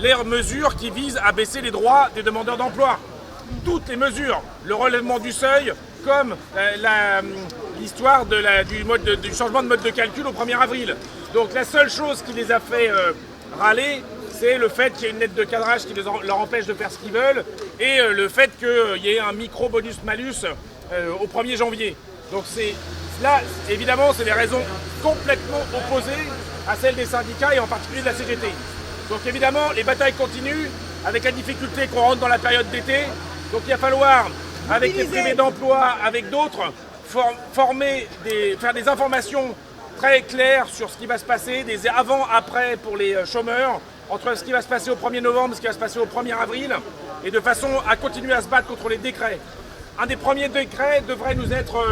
les mesures qui visent à baisser les droits des demandeurs d'emploi. Toutes les mesures, le relèvement du seuil, comme l'histoire du changement de mode de calcul au 1er avril. Donc la seule chose qui les a fait râler, c'est le fait qu'il y ait une lettre de cadrage qui leur empêche de faire ce qu'ils veulent et le fait qu'il y ait un micro-bonus-malus au 1er janvier. Donc là, évidemment, c'est des raisons complètement opposées à celles des syndicats et en particulier de la CGT. Donc évidemment, les batailles continuent avec la difficulté qu'on rentre dans la période d'été. Donc il va falloir, avec les privés d'emploi, avec d'autres, faire des informations très claires sur ce qui va se passer, des avant-après pour les chômeurs, entre ce qui va se passer au 1er novembre et ce qui va se passer au 1er avril, et de façon à continuer à se battre contre les décrets. Un des premiers décrets devrait nous être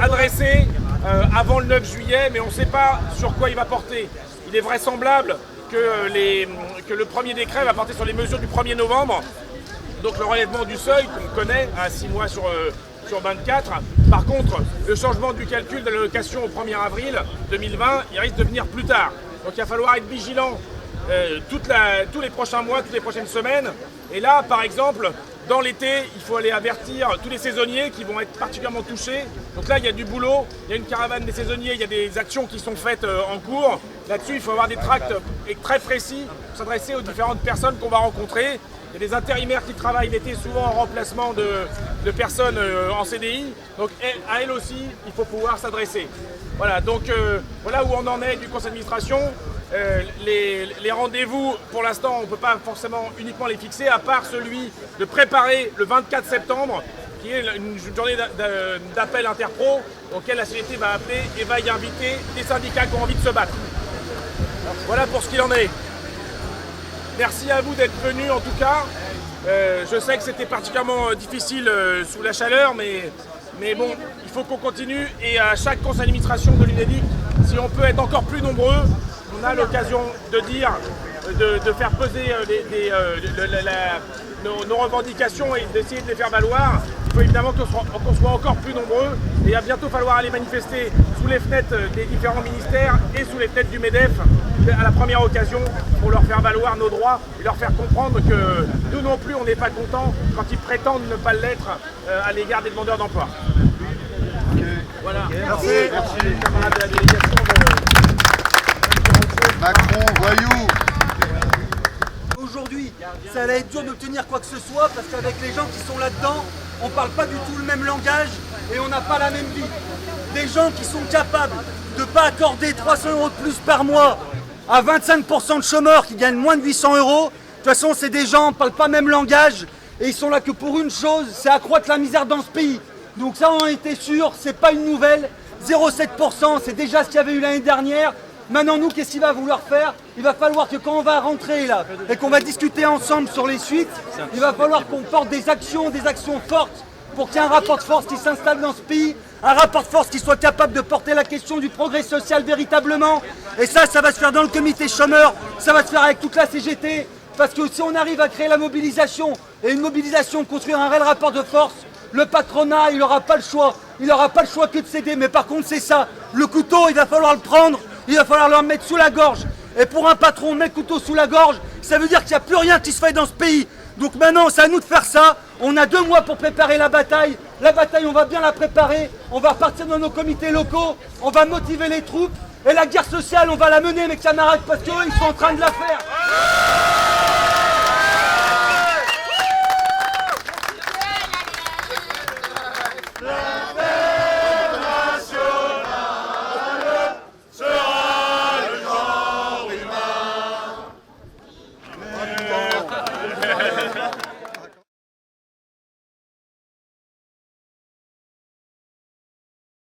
adressé avant le 9 juillet, mais on ne sait pas sur quoi il va porter. Il est vraisemblable que le premier décret va porter sur les mesures du 1er novembre, donc le relèvement du seuil qu'on connaît à 6 mois sur 24. Par contre, le changement du calcul de l'allocation au 1er avril 2020, il risque de venir plus tard. Donc il va falloir être vigilant tous les prochains mois, toutes les prochaines semaines. Et là, par exemple, dans l'été, il faut aller avertir tous les saisonniers qui vont être particulièrement touchés. Donc là, il y a du boulot, il y a une caravane des saisonniers, il y a des actions qui sont faites en cours. Là-dessus, il faut avoir des tracts très précis pour s'adresser aux différentes personnes qu'on va rencontrer. Il y a des intérimaires qui travaillent l'été, souvent en remplacement de personnes en CDI. Donc à elles aussi, il faut pouvoir s'adresser. Voilà, donc voilà où on en est du conseil d'administration. Les rendez-vous, pour l'instant, on ne peut pas forcément uniquement les fixer, à part celui de préparer le 24 septembre, qui est une journée d'appel interpro, auquel la CGT va appeler et va y inviter des syndicats qui ont envie de se battre. Voilà pour ce qu'il en est. Merci à vous d'être venus en tout cas. Je sais que c'était particulièrement difficile sous la chaleur, mais bon, il faut qu'on continue. Et à chaque conseil d'administration de l'UNEDIC, si on peut être encore plus nombreux, on a l'occasion de dire, de faire peser nos revendications et d'essayer de les faire valoir. Il faut évidemment qu'on soit encore plus nombreux et il va bientôt falloir aller manifester sous les fenêtres des différents ministères et sous les fenêtres du MEDEF à la première occasion pour leur faire valoir nos droits et leur faire comprendre que nous non plus on n'est pas contents quand ils prétendent ne pas l'être à l'égard des demandeurs d'emploi. Voilà. Merci. Merci les camarades de la délégation. Macron, voyou. Aujourd'hui, ça allait être dur d'obtenir quoi que ce soit parce qu'avec les gens qui sont là-dedans, on ne parle pas du tout le même langage et on n'a pas la même vie. Des gens qui sont capables de ne pas accorder 300 € de plus par mois à 25% de chômeurs qui gagnent moins de 800 €. De toute façon, c'est des gens qui ne parlent pas le même langage et ils sont là que pour une chose, c'est accroître la misère dans ce pays. Donc ça, on en était sûr, c'est pas une nouvelle. 0,7%, c'est déjà ce qu'il y avait eu l'année dernière. Maintenant, nous, qu'est-ce qu'il va vouloir faire? Il va falloir que quand on va rentrer là et qu'on va discuter ensemble sur les suites, il va falloir qu'on porte des actions fortes pour qu'il y ait un rapport de force qui s'installe dans ce pays, un rapport de force qui soit capable de porter la question du progrès social véritablement. Et ça va se faire dans le comité chômeur, ça va se faire avec toute la CGT, parce que si on arrive à créer la mobilisation, et une mobilisation, construire un réel rapport de force, le patronat, il n'aura pas le choix. Il n'aura pas le choix que de céder. Mais par contre, c'est ça. Le couteau, il va falloir le prendre. Il va falloir le mettre sous la gorge. Et pour un patron, mettre le couteau sous la gorge, ça veut dire qu'il n'y a plus rien qui se fait dans ce pays. Donc maintenant, c'est à nous de faire ça. On a 2 mois pour préparer la bataille. La bataille, on va bien la préparer. On va repartir dans nos comités locaux. On va motiver les troupes. Et la guerre sociale, on va la mener, mes camarades, parce qu'eux, ils sont en train de la faire.